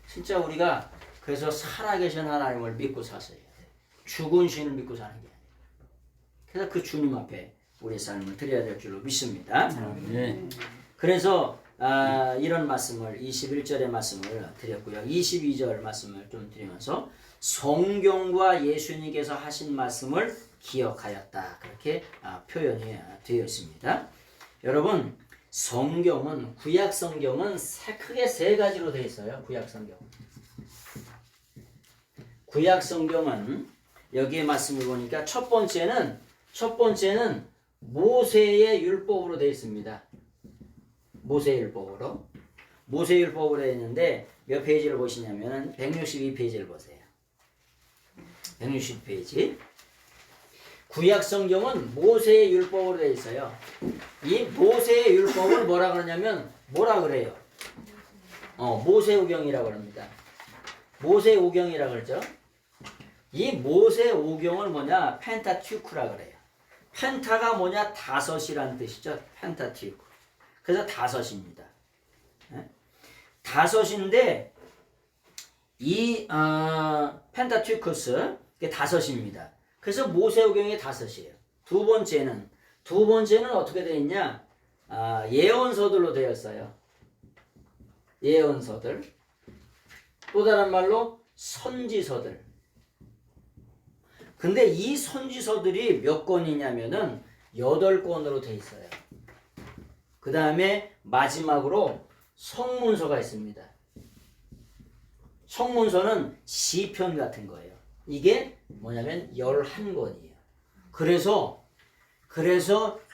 진짜 우리가 그래서 살아계신 하나님을 믿고 사세요. 죽은 신을 믿고 사는 게 아니에요. 그래서 그 주님 앞에 우리 삶을 드려야 될 줄로 믿습니다. 그래서 이런 말씀을 21절의 말씀을 드렸고요. 22절 말씀을 좀 드리면서 성경과 예수님께서 하신 말씀을 기억하였다. 그렇게 표현이 되어 있습니다. 여러분 성경은 구약 성경은 크게 세 가지로 되어 있어요. 구약 성경은 여기에 말씀을 보니까 첫 번째는 모세의 율법으로 되어 있습니다. 모세의 율법으로 되어 있는데 몇 페이지를 보시냐면 162페이지를 보세요. 160페이지. 구약 성경은 모세의 율법으로 되어 있어요. 이 모세의 율법을 뭐라 그러냐면 뭐라 그래요? 모세오경이라고 합니다. 모세오경이라고 그러죠. 이 모세오경을 뭐냐? 펜타튜크라 그래요. 펜타가 뭐냐? 다섯이라는 뜻이죠. 펜타튜크. 그래서 다섯입니다. 다섯인데 이 펜타튜크스 이게 다섯입니다. 그래서 모세오경이 다섯이에요. 두 번째는 어떻게 되어 있냐? 예언서들로 되었어요. 예언서들. 또 다른 말로 선지서들. 근데 이 선지서들이 몇 권이냐면은 8권으로 되어 있어요. 그 다음에 마지막으로 성문서가 있습니다. 성문서는 시편 같은 거예요. 이게 뭐냐면 11권이에요. 그래서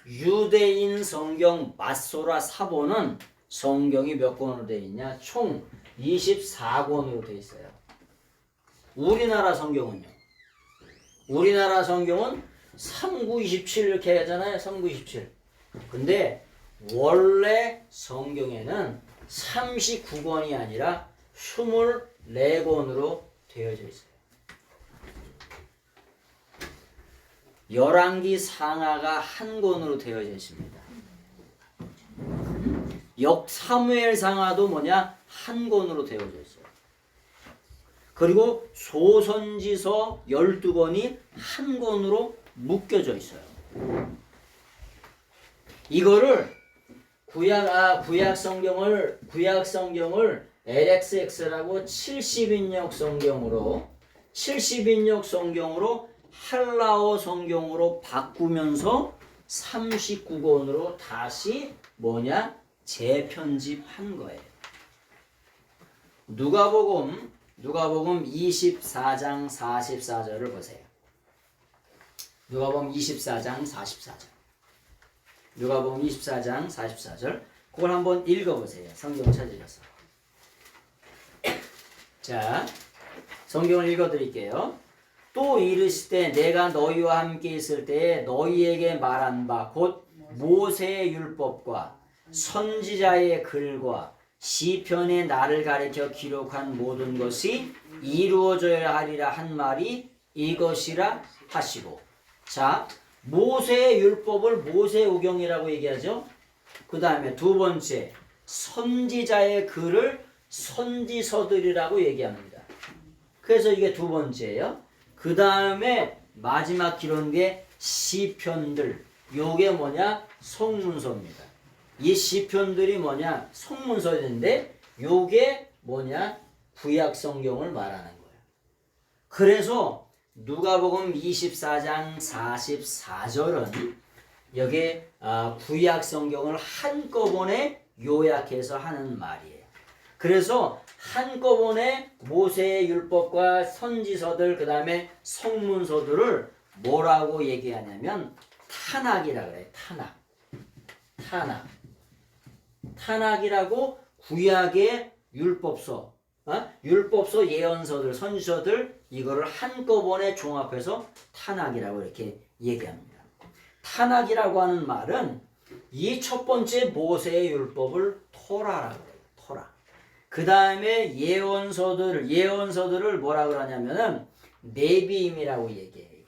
유대인 성경 마소라 사본은 성경이 몇 권으로 되어 있냐? 총 24권으로 되어 있어요. 우리나라 성경은 3927 이렇게 하잖아요. 3927. 근데 원래 성경에는 39권이 아니라 24권으로 되어져 있어요. 열왕기 상하가 한 권으로 되어져 있습니다. 사무엘 상하도 뭐냐? 한 권으로 되어져 있어요. 그리고 소선지서 12권이 한 권으로 묶여져 있어요. 이거를 구약 성경을 LXX라고 70인역 성경으로 할라어 성경으로 바꾸면서 39권으로 다시 뭐냐? 재편집한 거예요. 누가복음 24장 44절을 보세요. 누가복음 24장 44절. 누가복음 24장 44절. 그걸 한번 읽어보세요. 성경 찾으셔서. 자, 성경을 읽어드릴게요. 또 이르시되 내가 너희와 함께 있을 때에 너희에게 말한 바 곧 모세의 율법과 선지자의 글과 시편의 나를 가리켜 기록한 모든 것이 이루어져야 하리라 한 말이 이것이라 하시고. 자, 모세의 율법을 모세오경이라고 얘기하죠. 그 다음에 두 번째, 선지자의 글을 선지서들이라고 얘기합니다. 그래서 이게 두 번째예요. 그 다음에 마지막 기록한 게 시편들. 요게 뭐냐? 성문서입니다. 이 시편들이 뭐냐? 성문서인데 요게 뭐냐? 구약 성경을 말하는 거예요. 그래서 누가복음 24장 44절은 여기 구약 성경을 한꺼번에 요약해서 하는 말이에요. 그래서 한꺼번에 모세의 율법과 선지서들 그 다음에 성문서들을 뭐라고 얘기하냐면 타낙이라고 그래요. 타낙이라고 구약의 율법서, 율법서 예언서들, 선지서들 이거를 한꺼번에 종합해서 타낙이라고 이렇게 얘기합니다. 타낙이라고 하는 말은 이 첫 번째 모세의 율법을 토라라고 해요. 토라. 그 다음에 예언서들을 뭐라 그러냐면은 네비임이라고 얘기해요.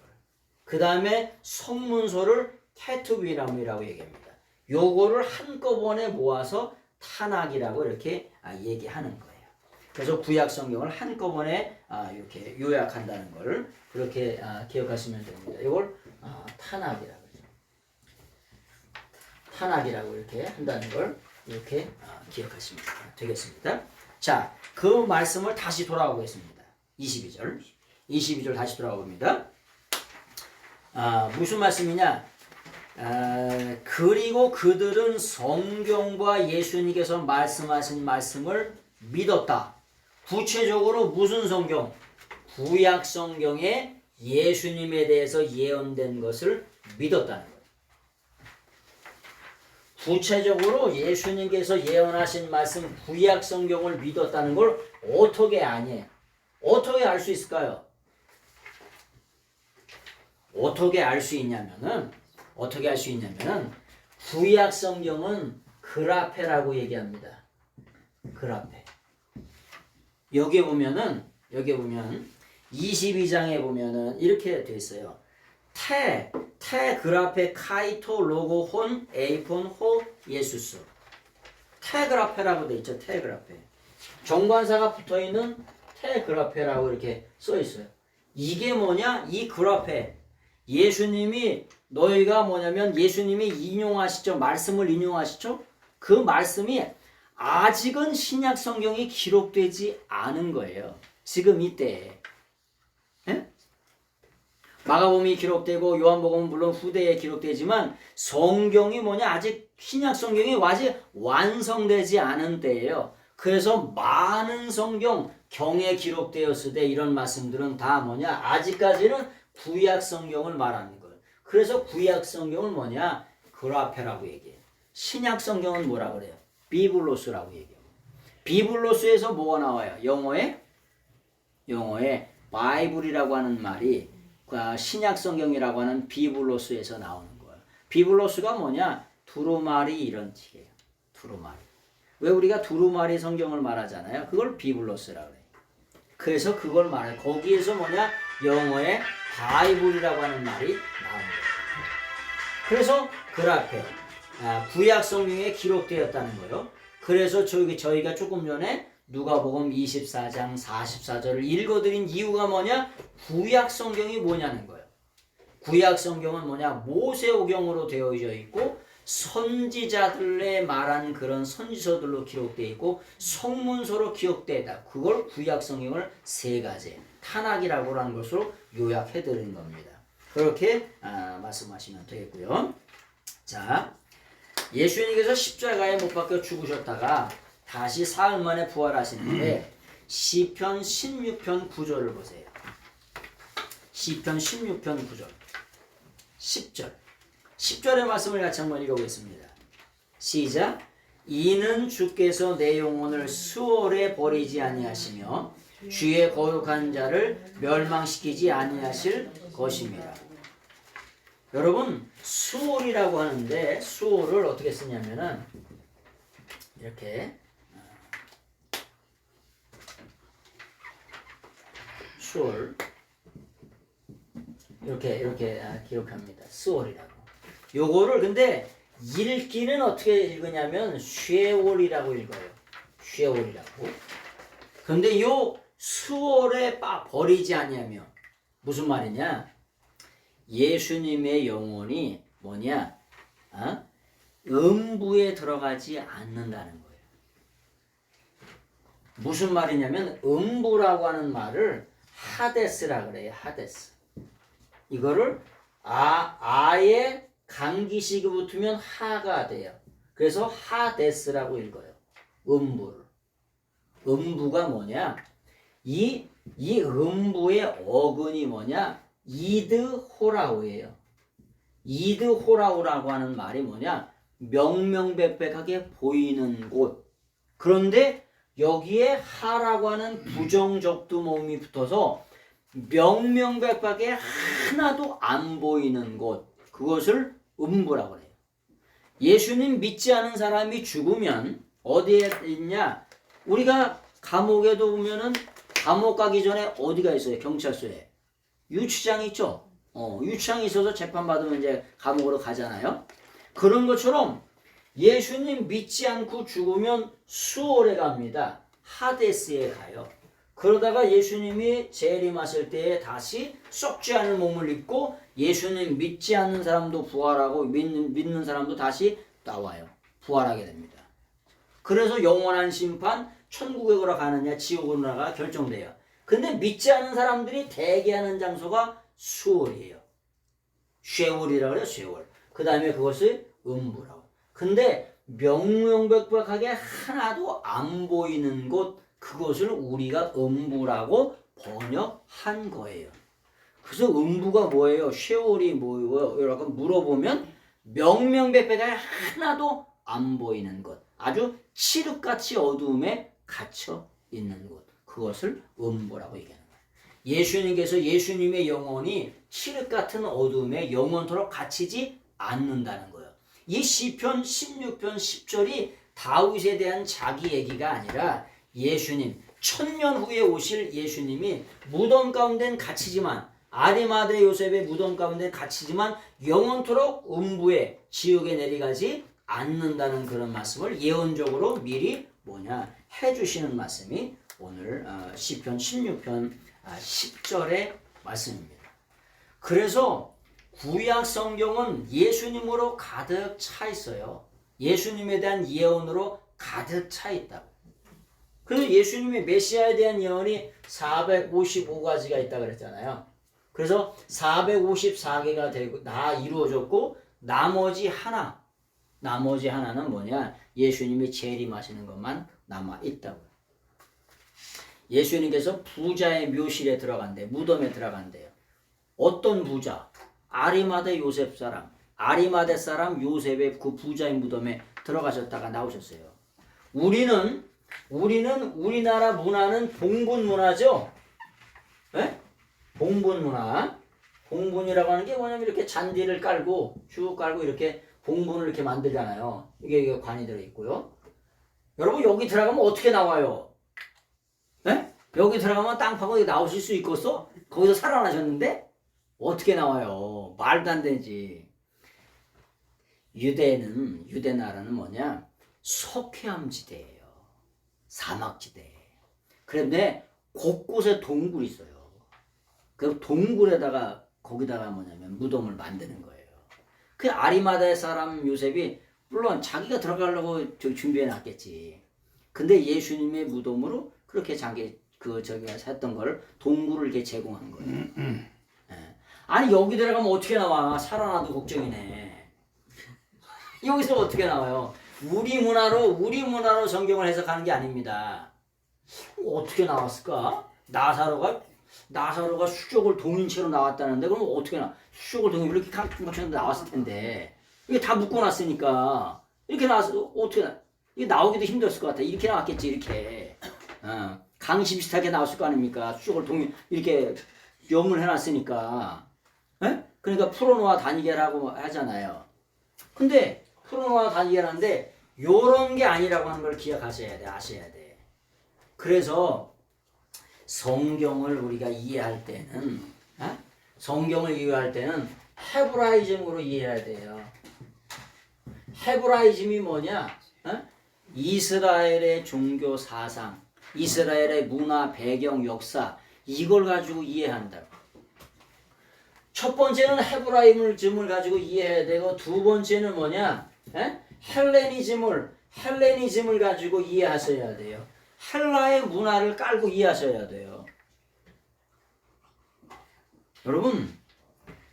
그 다음에 성문서를 케투비람이라고 얘기합니다. 요거를 한꺼번에 모아서 타낙이라고 이렇게 얘기하는 거예요. 그래서 구약 성경을 한꺼번에 이렇게 요약한다는 걸 그렇게 기억하시면 됩니다. 이걸 타낙이라고 그러죠. 타낙이라고 이렇게 한다는 걸 이렇게 기억하시면 되겠습니다. 자, 그 말씀을 다시 돌아오겠습니다. 22절 다시 돌아옵니다. 무슨 말씀이냐? 그리고 그들은 성경과 예수님께서 말씀하신 말씀을 믿었다. 구체적으로 무슨 성경? 구약 성경에 예수님에 대해서 예언된 것을 믿었다는 거예요. 구체적으로 예수님께서 예언하신 말씀 구약 성경을 믿었다는 걸 어떻게 아니? 어떻게 알 수 있을까요? 어떻게 알 수 있냐면은 구약 성경은 그라페라고 얘기합니다. 그라페. 여기 보면 22장에 보면은 이렇게 돼 있어요. 테 그라페 카이토 로고 혼 에이폰 호 예수스. 테그라페라고 돼 있죠. 테그라페. 정관사가 붙어 있는 테그라페라고 이렇게 써 있어요. 이게 뭐냐? 이 그라페. 예수님이 너희가 뭐냐면 예수님이 인용하시죠. 말씀을 인용하시죠. 그 말씀이 아직은 신약 성경이 기록되지 않은 거예요. 지금 이때. 예? 마가복음이 기록되고 요한복음은 물론 후대에 기록되지만 성경이 뭐냐? 아직 신약 성경이 아직 완성되지 않은 때예요. 그래서 많은 성경 경에 기록되었을 때 이런 말씀들은 다 뭐냐? 아직까지는 구약 성경을 말하는 거예요. 그래서 구약 성경을 뭐냐? 그라페라고 얘기해요. 신약 성경은 뭐라 그래요? 비블로스라고 얘기해요. 비블로스에서 뭐가 나와요? 영어에 바이블이라고 하는 말이 신약 성경이라고 하는 비블로스에서 나오는 거예요. 비블로스가 뭐냐? 두루마리 이런 뜻이에요. 두루마리. 왜 우리가 두루마리 성경을 말하잖아요. 그걸 비블로스라고 해요. 그래서 그걸 말해요. 거기에서 뭐냐? 영어에 바이블이라고 하는 말이 거예요. 그래서 글 앞에 구약 성경에 기록되었다는 거예요. 그래서 저희가 조금 전에 누가복음 24장 44절을 읽어드린 이유가 뭐냐? 구약 성경이 뭐냐는 거예요. 구약 성경은 뭐냐? 모세오경으로 되어져 있고 선지자들의 말한 그런 선지서들로 기록되어 있고 성문서로 기록되어 있다. 그걸 구약 성경을 세 가지 탄악이라고 하는 것으로 요약해 드린 겁니다. 그렇게 말씀하시면 되겠고요. 자, 예수님께서 십자가에 못 박혀 죽으셨다가 다시 사흘 만에 부활하시는데 시편 16편 9절을 보세요. 시편 16편 9절 10절 10절의 말씀을 같이 한번 읽어보겠습니다. 시작. 이는 주께서 내 영혼을 수월에 버리지 아니하시며 주의 거룩한 자를 멸망시키지 아니하실 것입니다. 여러분, 수월이라고 하는데 수월을 어떻게 쓰냐면은 이렇게 수월 이렇게 기록합니다. 수월이라고. 요거를 근데 읽기는 어떻게 읽으냐면 쉐월이라고 읽어요. 쉐월이라고. 근데 요 수월에 버리지 아니하며 무슨 말이냐? 예수님의 영혼이 뭐냐? 음부에 들어가지 않는다는 거예요. 무슨 말이냐면 음부라고 하는 말을 하데스라 그래요. 하데스. 이거를 아에 강기식이 붙으면 하가 돼요. 그래서 하데스라고 읽어요. 음부를. 음부가 뭐냐? 이 음부의 어근이 뭐냐? 이드호라우예요. 이드호라우라고 하는 말이 뭐냐? 명명백백하게 보이는 곳. 그런데 여기에 하라고 하는 부정적두 모음이 붙어서 명명백백하게 하나도 안 보이는 곳. 그것을 음부라고 해요. 예수님 믿지 않은 사람이 죽으면 어디에 있냐? 우리가 감옥에도 보면은 감옥 가기 전에 어디가 있어요? 경찰서에. 유치장이 있죠? 유치장이 있어서 재판받으면 이제 감옥으로 가잖아요. 그런 것처럼 예수님 믿지 않고 죽으면 수월에 갑니다. 하데스에 가요. 그러다가 예수님이 재림하실 때에 다시 썩지 않은 몸을 입고 예수님 믿지 않는 사람도 부활하고 믿는 사람도 다시 나와요. 부활하게 됩니다. 그래서 영원한 심판, 천국으로 가느냐 지옥으로 가느냐가 결정돼요. 근데 믿지 않는 사람들이 대기하는 장소가 수월이에요. 쉐월이라고 그래요. 쉐월. 그 다음에 그것을 음부라고. 근데 명명백백하게 하나도 안 보이는 곳, 그것을 우리가 음부라고 번역한 거예요. 그래서 음부가 뭐예요? 쉐월이 뭐예요? 이렇게 물어보면 명명백백하게 하나도 안 보이는 곳, 아주 칠흑같이 어두움에 갇혀 있는 곳, 그것을 음부라고 얘기하는 거예요. 예수님께서 예수님의 영혼이 칠흑 같은 어두움에 영원토록 갇히지 않는다는 거예요. 이 시편 16편 10절이 다윗에 대한 자기 얘기가 아니라 예수님, 1000년 후에 오실 예수님이 무덤 가운데는 갇히지만, 아리마대 요셉의 무덤 가운데 갇히지만 영원토록 음부에 지옥에 내려가지 않는다는 그런 말씀을 예언적으로 미리 해주시는 말씀이 오늘 시편 16편 10절의 말씀입니다. 그래서 구약 성경은 예수님으로 가득 차 있어요. 예수님에 대한 예언으로 가득 차 있다고. 그래서 예수님의 메시아에 대한 예언이 455가지가 있다 그랬잖아요. 그래서 454개가 되고 다 이루어졌고 나머지 하나는 뭐냐? 예수님이 재림하시는 것만 남아 있다고요. 예수님께서 부자의 묘실에 들어간대, 무덤에 들어간대요. 어떤 부자? 아리마대 요셉 사람, 아리마대 사람 요셉의 그 부자의 무덤에 들어가셨다가 나오셨어요. 우리는 우리나라 문화는 봉분 문화죠. 네? 봉분 문화. 봉분이라고 하는 게 뭐냐면 이렇게 잔디를 깔고 쭉 깔고 이렇게 봉분을 이렇게 만들잖아요. 이게 관이 들어 있고요. 여러분 여기 들어가면 어떻게 나와요? 네? 여기 들어가면 땅 파고 나오실 수 있겠어? 거기서 살아나셨는데 어떻게 나와요? 말도 안 되지. 유대 나라는 뭐냐? 석회암지대예요. 사막지대. 그런데 곳곳에 동굴이 있어요. 그 동굴에다가 거기다가 뭐냐면 무덤을 만드는 거예요. 그 아리마다의 사람 요셉이 물론 자기가 들어가려고 준비해 놨겠지. 근데 예수님의 무덤으로 그렇게 저기가 했던 걸 동굴을 이렇게 제공한 거예요. 예. 아니 여기 들어가면 어떻게 나와? 살아나도 걱정이네. 여기서 어떻게 나와요? 우리 문화로 성경을 해석하는 게 아닙니다. 어떻게 나왔을까? 나사로가 수족을 동인체로 나왔다는데 그럼 어떻게 수족을 동인 이렇게 깡충깡충 나왔을 텐데 이게 다 묶어놨으니까 이렇게 나와서 어떻게 이게 나오기도 힘들었을 것 같아. 이렇게 나왔겠지 이렇게. 강시 비슷하게 나왔을 거 아닙니까? 수족을 동인 이렇게 염을 해놨으니까. 에? 그러니까 풀어놓아 다니게라고 하잖아요. 근데 풀어놓아 다니게라는데 요런 게 아니라고 하는 걸 기억하셔야 돼. 아셔야 돼. 그래서 성경을 우리가 이해할 때는 헤브라이즘으로 이해해야 돼요. 헤브라이즘이 뭐냐? 이스라엘의 종교 사상, 이스라엘의 문화, 배경, 역사 이걸 가지고 이해한다고. 첫 번째는 헤브라이즘을 가지고 이해해야 되고 두 번째는 뭐냐? 헬레니즘을 가지고 이해하셔야 돼요. 헬라의 문화를 깔고 이해하셔야 돼요. 여러분,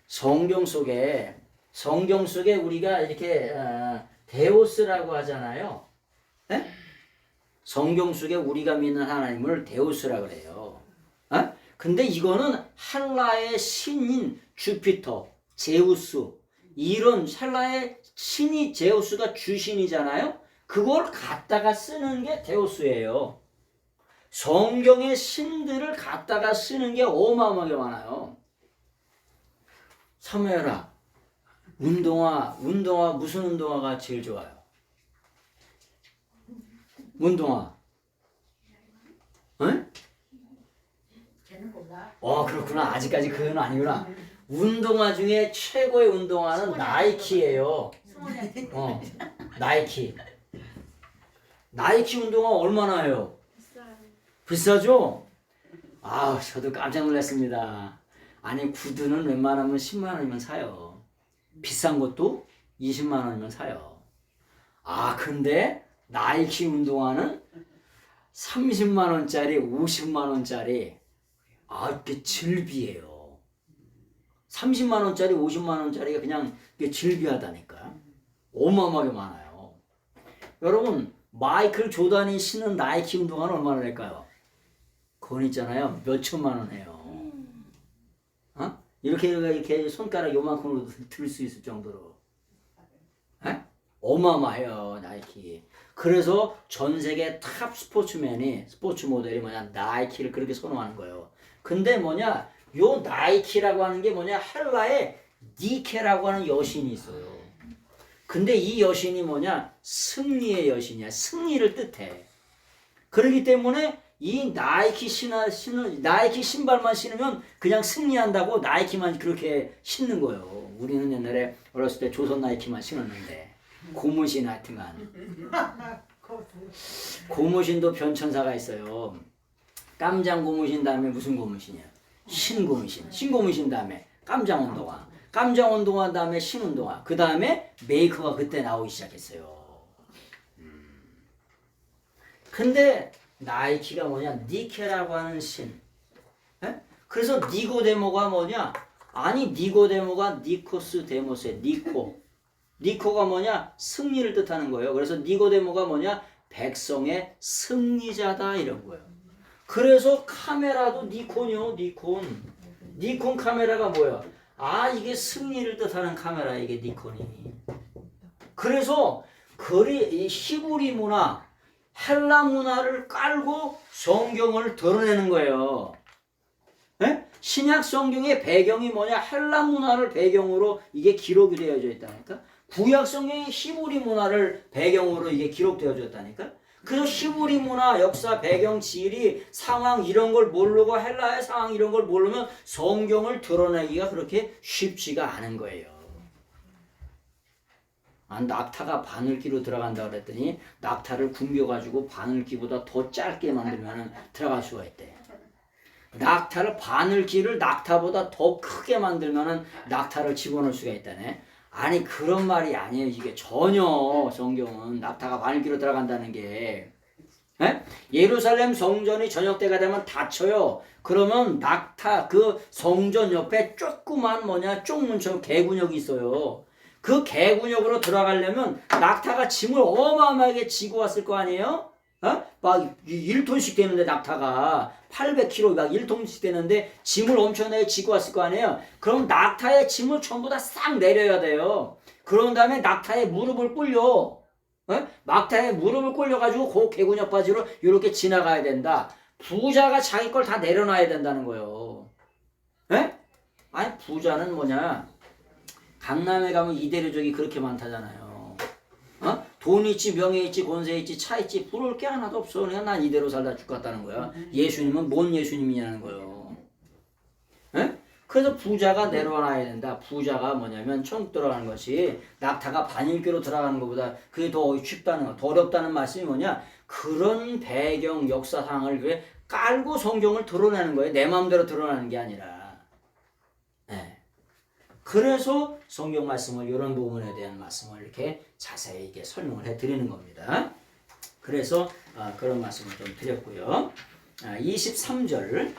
성경 속에 우리가 이렇게 데오스라고 하잖아요. 에? 성경 속에 우리가 믿는 하나님을 데우스라고 그래요. 근데 이거는 헬라의 신인 주피터, 제우스 이런 헬라의 신이 제우스가 주신이잖아요. 그걸 갖다가 쓰는 게 데우스예요. 성경의 신들을 갖다가 쓰는 게 어마어마하게 많아요. 사무엘아, 운동화 무슨 운동화가 제일 좋아요? 운동화. 응? 그렇구나. 아직까지 그건 아니구나. 운동화 중에 최고의 운동화는 나이키예요. 나이키. 나이키 운동화 얼마나 해요? 비싸죠? 저도 깜짝 놀랐습니다. 아니 구두는 웬만하면 10만 원이면 사요. 비싼 것도 20만 원이면 사요. 근데 나이키 운동화는 30만 원짜리, 50만 원짜리 이게 질비해요. 30만 원짜리, 50만 원짜리가 그냥 이게 질비하다니까. 어마어마하게 많아요. 여러분, 마이클 조단이 신은 나이키 운동화는 얼마나 될까요? 그건 있잖아요. 몇 천만 원 해요. 이렇게 손가락 요만큼으로 들 수 있을 정도로. 어마어마해요, 나이키. 그래서 전 세계 탑 스포츠 모델이 뭐냐, 나이키를 그렇게 선호하는 거예요. 근데 뭐냐, 요 나이키라고 하는 게 뭐냐, 헬라에 니케라고 하는 여신이 있어요. 근데 이 여신이 뭐냐, 승리의 여신이야. 승리를 뜻해. 그렇기 때문에 이 나이키 신발만 신으면 그냥 승리한다고 나이키만 그렇게 신는 거예요. 우리는 옛날에 어렸을 때 조선 나이키만 신었는데 고무신 하여튼간. 고무신도 변천사가 있어요. 깜장 고무신 다음에 무슨 고무신이야? 신고무신. 신고무신 다음에 깜장 운동화. 깜장 운동화 다음에 신 운동화. 그 다음에 메이커가 그때 나오기 시작했어요. 근데 나이키가 뭐냐? 니케라고 하는 신. 그래서 니고데모가 뭐냐? 니고데모가 니코스 데모스의 니코가 뭐냐? 승리를 뜻하는 거예요. 그래서 니고데모가 뭐냐? 백성의 승리자다 이런 거예요. 그래서 카메라도 니콘이요. 니콘 카메라가 뭐야? 이게 승리를 뜻하는 카메라, 이게 니콘이. 그래서 이 히브리 문화, 헬라 문화를 깔고 성경을 드러내는 거예요. 신약 성경의 배경이 뭐냐? 헬라 문화를 배경으로 이게 기록이 되어져 있다니까. 구약 성경의 히브리 문화를 배경으로 이게 기록되어져 있다니까. 그래서 히브리 문화, 역사, 배경, 지리, 상황 이런 걸 모르고 헬라의 상황 이런 걸 모르면 성경을 드러내기가 그렇게 쉽지가 않은 거예요. 낙타가 바늘기로 들어간다 그랬더니 낙타를 굶겨가지고 바늘기보다 더 짧게 만들면 들어갈 수가 있대. 낙타를 바늘기를 낙타보다 더 크게 만들면 낙타를 집어넣을 수가 있다네. 아니 그런 말이 아니에요. 이게 전혀 성경은 낙타가 바늘기로 들어간다는 게. 에? 예루살렘 성전이 저녁 때가 되면 닫혀요. 그러면 낙타 그 성전 옆에 조그만 쪽문처럼 개구역이 있어요. 그 개구역으로 들어가려면 낙타가 짐을 어마어마하게 지고 왔을 거 아니에요? 막 1톤씩 되는데 낙타가 800kg 막 1톤씩 되는데 짐을 엄청나게 지고 왔을 거 아니에요? 그럼 낙타의 짐을 전부 다 싹 내려야 돼요. 그런 다음에 낙타의 무릎을 꿇려. 낙타의 무릎을 꿇려가지고 그 개구역 바지로 이렇게 지나가야 된다. 부자가 자기 걸 다 내려놔야 된다는 거예요. 아니 부자는 강남에 가면 이대류족이 그렇게 많다잖아요. 돈 있지, 명예 있지, 권세 있지, 차 있지, 부러울 게 하나도 없어. 그러니까 난 이대로 살다 죽겠다는 거야. 예수님은 뭔 예수님이냐는 거예요. 그래서 부자가 내려놔야 된다. 부자가 천국 들어가는 것이 낙타가 바늘기로 들어가는 것보다 그게 더 쉽다는 거, 더 어렵다는 말씀이 그런 배경, 역사상을 깔고 성경을 드러내는 거예요. 내 마음대로 드러내는 게 아니라. 그래서 성경 말씀을 이런 부분에 대한 말씀을 이렇게 자세히 이렇게 설명을 해드리는 겁니다. 그래서 그런 말씀을 좀 드렸고요. 23절.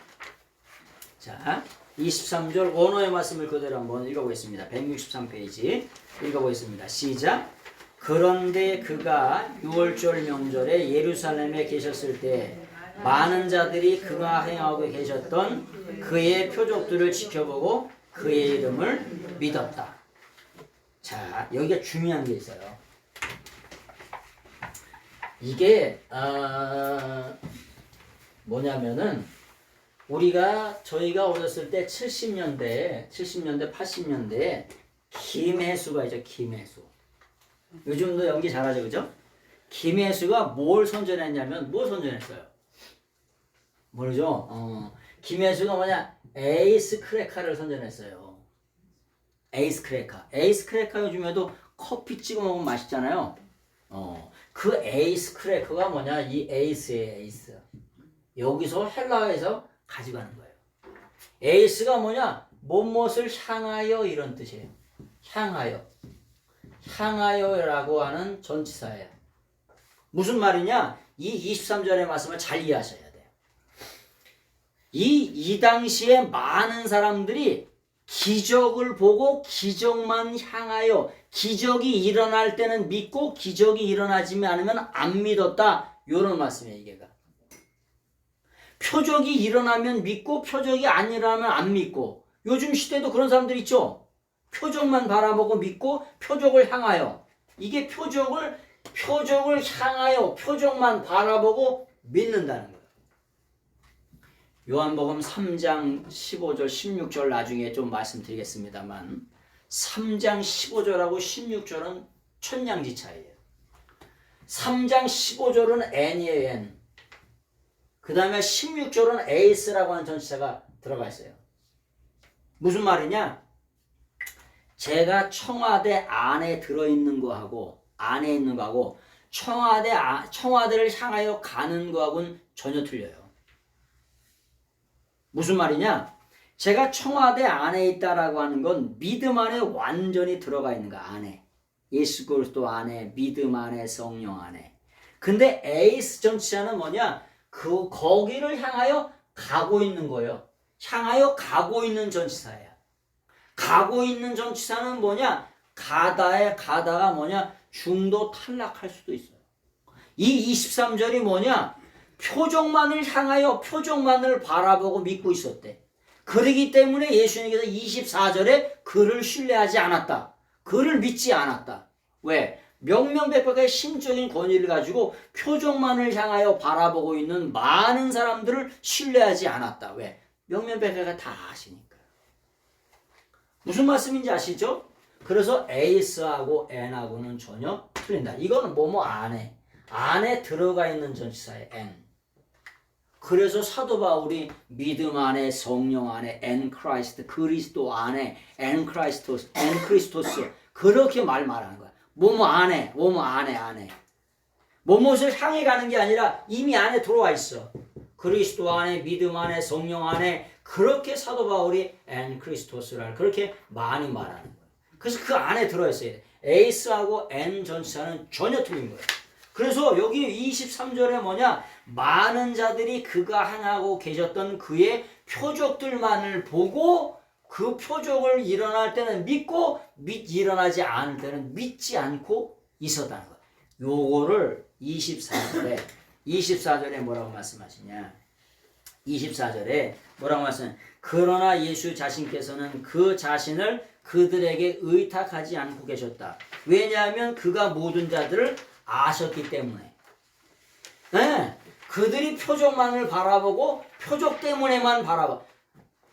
자, 23절 원어의 말씀을 그대로 한번 읽어보겠습니다. 163페이지 읽어보겠습니다. 시작. 그런데 그가 6월절 명절에 예루살렘에 계셨을 때 많은 자들이 그가 행하고 계셨던 그의 표적들을 지켜보고 그의 이름을 믿었다. 자, 여기가 중요한 게 있어요. 이게 뭐냐면은 저희가 어렸을 때 70년대, 80년대에 김혜수가 있죠. 김혜수. 요즘도 연기 잘하죠, 그죠? 김혜수가 뭘 선전했냐면 뭘 선전했어요? 모르죠? 김혜수가 에이스 크래커를 선전했어요. 에이스 크래커. 에이스 크래커 요즘에도 커피 찍어 먹으면 맛있잖아요. 그 에이스 크래커가 이 에이스예요, 에이스. 여기서 헬라어에서 가져가는 거예요. 에이스가 무엇을 향하여 이런 뜻이에요. 향하여. 향하여라고 하는 전치사예요. 무슨 말이냐? 이 23절의 말씀을 잘 이해하셔야 돼요. 이 당시에 많은 사람들이 기적을 보고 기적만 향하여 기적이 일어날 때는 믿고 기적이 일어나지 않으면 안 믿었다. 이런 말씀이에요. 이게가. 표적이 일어나면 믿고 표적이 안 일어나면 안 믿고. 요즘 시대도 그런 사람들 있죠. 표적만 바라보고 믿고 표적을 향하여. 이게 표적을 향하여 표적만 바라보고 믿는다는 거예요. 요한복음 3장 15절 16절 나중에 좀 말씀드리겠습니다만 3장 15절하고 16절은 천냥지 차이예요. 3장 15절은 N이에요. N. 그 다음에 16절은 에이스라고 하는 전치사가 들어가 있어요. 무슨 말이냐? 제가 청와대 안에 들어있는 거하고 안에 있는 거하고 청와대를 향하여 가는 거하고는 전혀 틀려요. 무슨 말이냐? 제가 청와대 안에 있다라고 하는 건 믿음 안에 완전히 들어가 있는 거 안에. 예수 그리스도 안에, 믿음 안에, 성령 안에. 근데 에이스 전치사는 거기를 향하여 가고 있는 거예요. 향하여 가고 있는 전치사예요. 가고 있는 전치사는 가다가 중도 탈락할 수도 있어요. 이 23절이 표적만을 향하여 표적만을 바라보고 믿고 있었대. 그러기 때문에 예수님께서 24절에 그를 신뢰하지 않았다. 그를 믿지 않았다. 왜? 명명백백의 신적인 권위를 가지고 표적만을 향하여 바라보고 있는 많은 사람들을 신뢰하지 않았다. 왜? 명명백백가 다 아시니까. 무슨 말씀인지 아시죠? 그래서 에이스하고 N하고는 전혀 틀린다. 이거는 뭐뭐 안 해. 안에 들어가 있는 전치사예요. N. 그래서 사도 바울이 믿음 안에 성령 안에 N 크라이스트 그리스도 안에 N 크라이스토스 N 크리스토스 그렇게 말하는 거야. 뭐뭐 안에 뭐뭇을 향해 가는 게 아니라 이미 안에 들어와 있어. 그리스도 안에 믿음 안에 성령 안에 그렇게 사도 바울이 N 크리스토스를 그렇게 많이 말하는 거예요. 그래서 그 안에 들어있어야 돼. 에이스하고 N 전치사는 전혀 틀린 거예요. 그래서 여기 23절에 뭐냐? 많은 자들이 그가 행하고 계셨던 그의 표적들만을 보고 그 표적을 일어날 때는 믿고 일어나지 않을 때는 믿지 않고 있었다는 거예요. 요거를 24절에 뭐라고 말씀하시냐? 24절에 뭐라고 말씀하시냐? 그러나 예수 자신께서는 그 자신을 그들에게 의탁하지 않고 계셨다. 왜냐하면 그가 모든 자들을 아셨기 때문에. 네, 그들이 표적만을 바라보고 표적 때문에만 바라봐.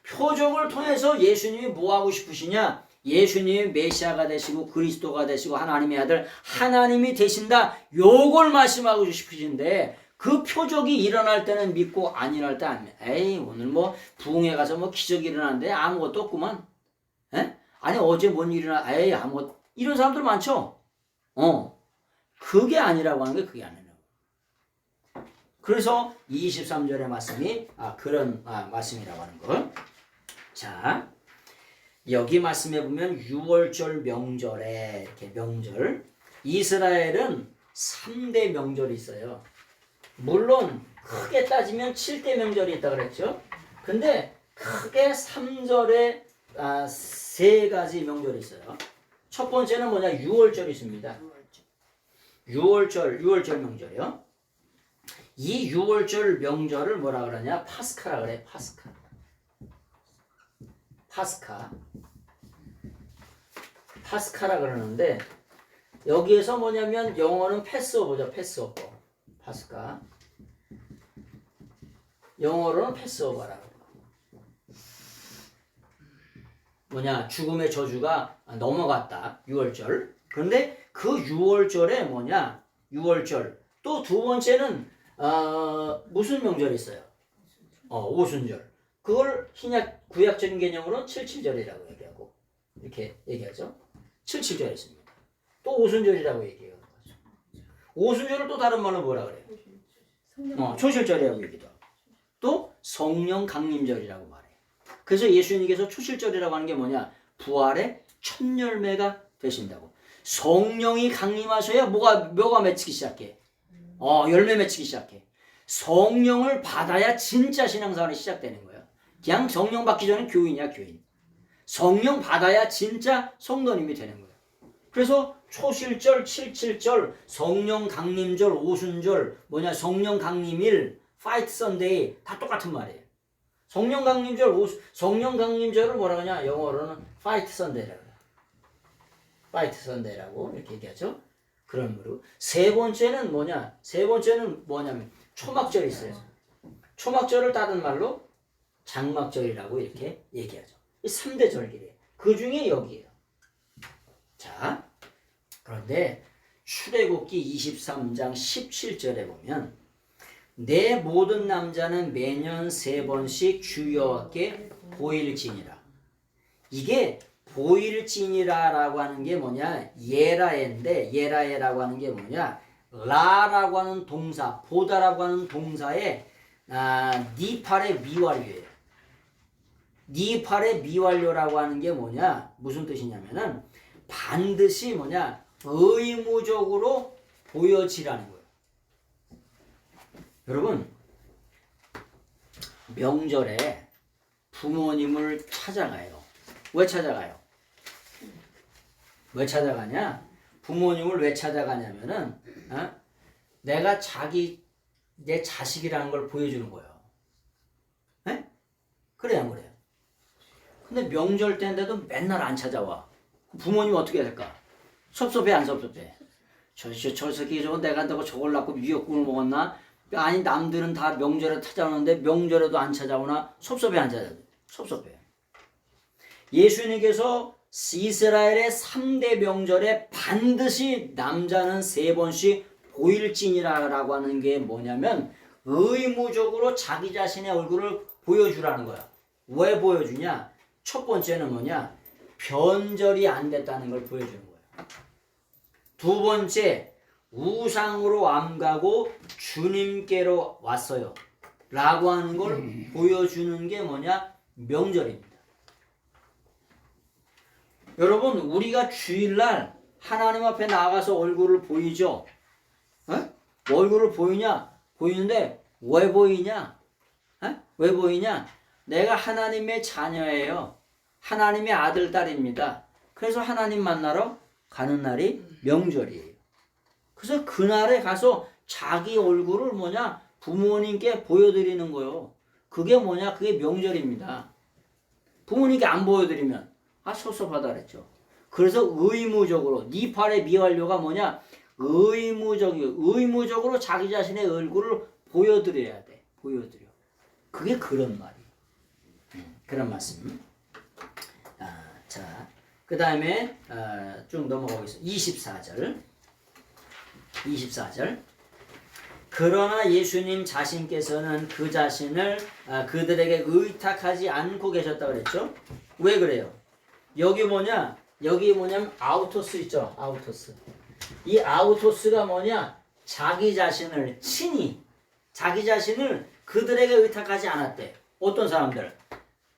표적을 통해서 예수님이 뭐 하고 싶으시냐? 예수님이 메시아가 되시고 그리스도가 되시고 하나님의 아들 하나님이 되신다. 요걸 말씀하고 싶으신데 그 표적이 일어날 때는 믿고 안 일어날 때 안 믿어. 에이 오늘 뭐 부흥회 가서 뭐 기적이 일어나는데 아무것도 없구만. 에? 아니 어제 뭔 일이 일어나? 에이 아무것도 이런 사람들 많죠. 그게 아니라고 하는 게 그게 아니라고. 그래서 23절의 말씀이 그런 말씀이라고 하는 거. 자, 여기 말씀해 보면 6월절 명절에 이렇게 명절 이스라엘은 3대 명절이 있어요. 물론 크게 따지면 7대 명절이 있다 그랬죠. 근데 크게 3절에 3가지 명절이 있어요. 첫 번째는 뭐냐? 6월절이 있습니다. 6월절 명절이요. 이 6월절 명절을 뭐라 그러냐? 파스카라 그래. 파스카라 그러는데 여기에서 뭐냐면 영어는 패스오버죠. 패스오버. 파스카. 영어로는 패스오버라고. 뭐냐? 죽음의 저주가 넘어갔다. 6월절. 그런데 그 6월절에 뭐냐? 6월절. 또 두 번째는 무슨 명절이 있어요? 오순절. 그걸 구약적인 개념으로는 77절이라고 얘기하고 이렇게 얘기하죠. 77절이 있습니다. 또 오순절이라고 얘기해요. 오순절을 또 다른 말로 뭐라 그래요? 초실절이라고 얘기도 하고 또 성령 강림절이라고 말해요. 그래서 예수님께서 초실절이라고 하는 게 뭐냐? 부활의 첫 열매가 되신다고. 성령이 강림하셔야 뭐가 맺히기 시작해? 열매 맺히기 시작해. 성령을 받아야 진짜 신앙생활이 시작되는 거예요. 그냥 성령 받기 전에 교인이야, 교인. 성령 받아야 진짜 성도님이 되는 거예요. 그래서 초실절, 77절, 성령 강림절, 오순절, 성령 강림일, 파이트 선데이 다 똑같은 말이에요. 성령 강림절을 뭐라 그러냐? 영어로는 파이트 선데이라고 해요. 파이트 선데이라고 이렇게 얘기하죠. 그런 거로. 세 번째는 뭐냐면 초막절이 있어요. 초막절을 다른 말로 장막절이라고 이렇게 얘기하죠. 이 3대 절기래요. 그 중에 여기에요. 자, 그런데 출애굽기 23장 17절에 보면 내 모든 남자는 매년 3번씩 주 여호와께 보일지니라. 이게 보일지니라라고 하는 게 뭐냐? 예라에인데 예라에라고 하는 게 뭐냐? 라라고 하는 동사, 보다라고 하는 동사에 니팔의 미완료예요. 니팔의 미완료라고 하는 게 뭐냐? 무슨 뜻이냐면은 반드시 의무적으로 보여지라는 거예요. 여러분, 명절에 부모님을 찾아가요. 왜 찾아가요? 왜 찾아가냐? 부모님을 왜 찾아가냐면은 내가 내 자식이라는 걸 보여주는 거예요. 에? 그래요, 안 그래요? 근데 명절 때인데도 맨날 안 찾아와. 부모님 어떻게 해야 될까? 섭섭해, 안 섭섭해? 저 새끼 저거 내가 저걸 낳고 미역국을 먹었나? 아니 남들은 다 명절에 찾아오는데 명절에도 안 찾아오나? 섭섭해, 안 찾아오나? 섭섭해. 예수님께서 이스라엘의 3대 명절에 반드시 남자는 3번씩 보일진이라고 하는 게 뭐냐면 의무적으로 자기 자신의 얼굴을 보여주라는 거야. 왜 보여주냐? 첫 번째는 뭐냐? 변절이 안 됐다는 걸 보여주는 거야. 두 번째, 우상으로 안 가고 주님께로 왔어요. 라고 하는 걸 보여주는 게 뭐냐? 명절입니다. 여러분, 우리가 주일날 하나님 앞에 나가서 얼굴을 보이죠? 어? 얼굴을 보이냐? 보이는데 왜 보이냐? 어? 왜 보이냐? 내가 하나님의 자녀예요. 하나님의 아들, 딸입니다. 그래서 하나님 만나러 가는 날이 명절이에요. 그래서 그날에 가서 자기 얼굴을 뭐냐? 부모님께 보여드리는 거요. 그게 뭐냐? 그게 명절입니다. 부모님께 안 보여드리면 섭섭하다 그랬죠. 그래서 의무적으로 니팔의 미완료가 뭐냐? 의무적으로 자기 자신의 얼굴을 보여드려야 돼. 보여드려. 그게 그런 말이에요. 그런 말씀. 자, 그 다음에 쭉 넘어가겠습니다. 24절. 그러나 예수님 자신께서는 그 자신을 그들에게 의탁하지 않고 계셨다고 그랬죠. 왜 그래요? 여기 뭐냐면 아우토스 있죠. 아우토스. 이 아우토스가 뭐냐? 자기 자신을 그들에게 의탁하지 않았대. 어떤 사람들?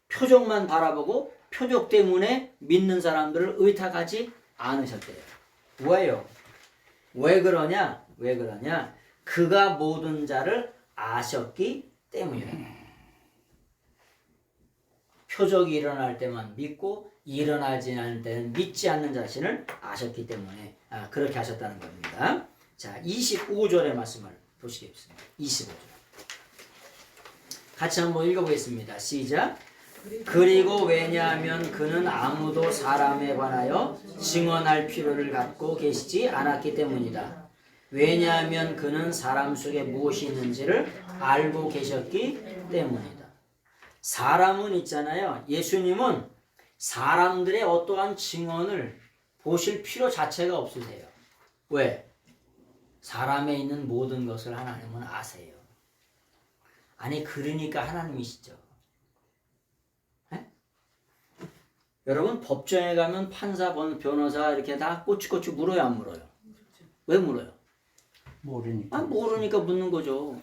표적만 바라보고 표적 때문에 믿는 사람들을 의탁하지 않으셨대요. 왜요? 왜 그러냐? 그가 모든 자를 아셨기 때문이에요. 표적이 일어날 때만 믿고 일어나지 않을 때는 믿지 않는 자신을 아셨기 때문에 그렇게 하셨다는 겁니다. 자, 25절의 말씀을 보시겠습니다. 25절. 같이 한번 읽어보겠습니다. 시작. 그리고 왜냐하면 그는 아무도 사람에 관하여 증언할 필요를 갖고 계시지 않았기 때문이다. 왜냐하면 그는 사람 속에 무엇이 있는지를 알고 계셨기 때문이다. 사람은 있잖아요. 예수님은 사람들의 어떠한 증언을 보실 필요 자체가 없으세요. 왜? 사람에 있는 모든 것을 하나님은 아세요. 아니 그러니까 하나님이시죠. 에? 여러분 법정에 가면 판사, 변호사 이렇게 다 꼬치꼬치 물어요, 안 물어요? 왜 물어요? 모르니까 묻는 거죠.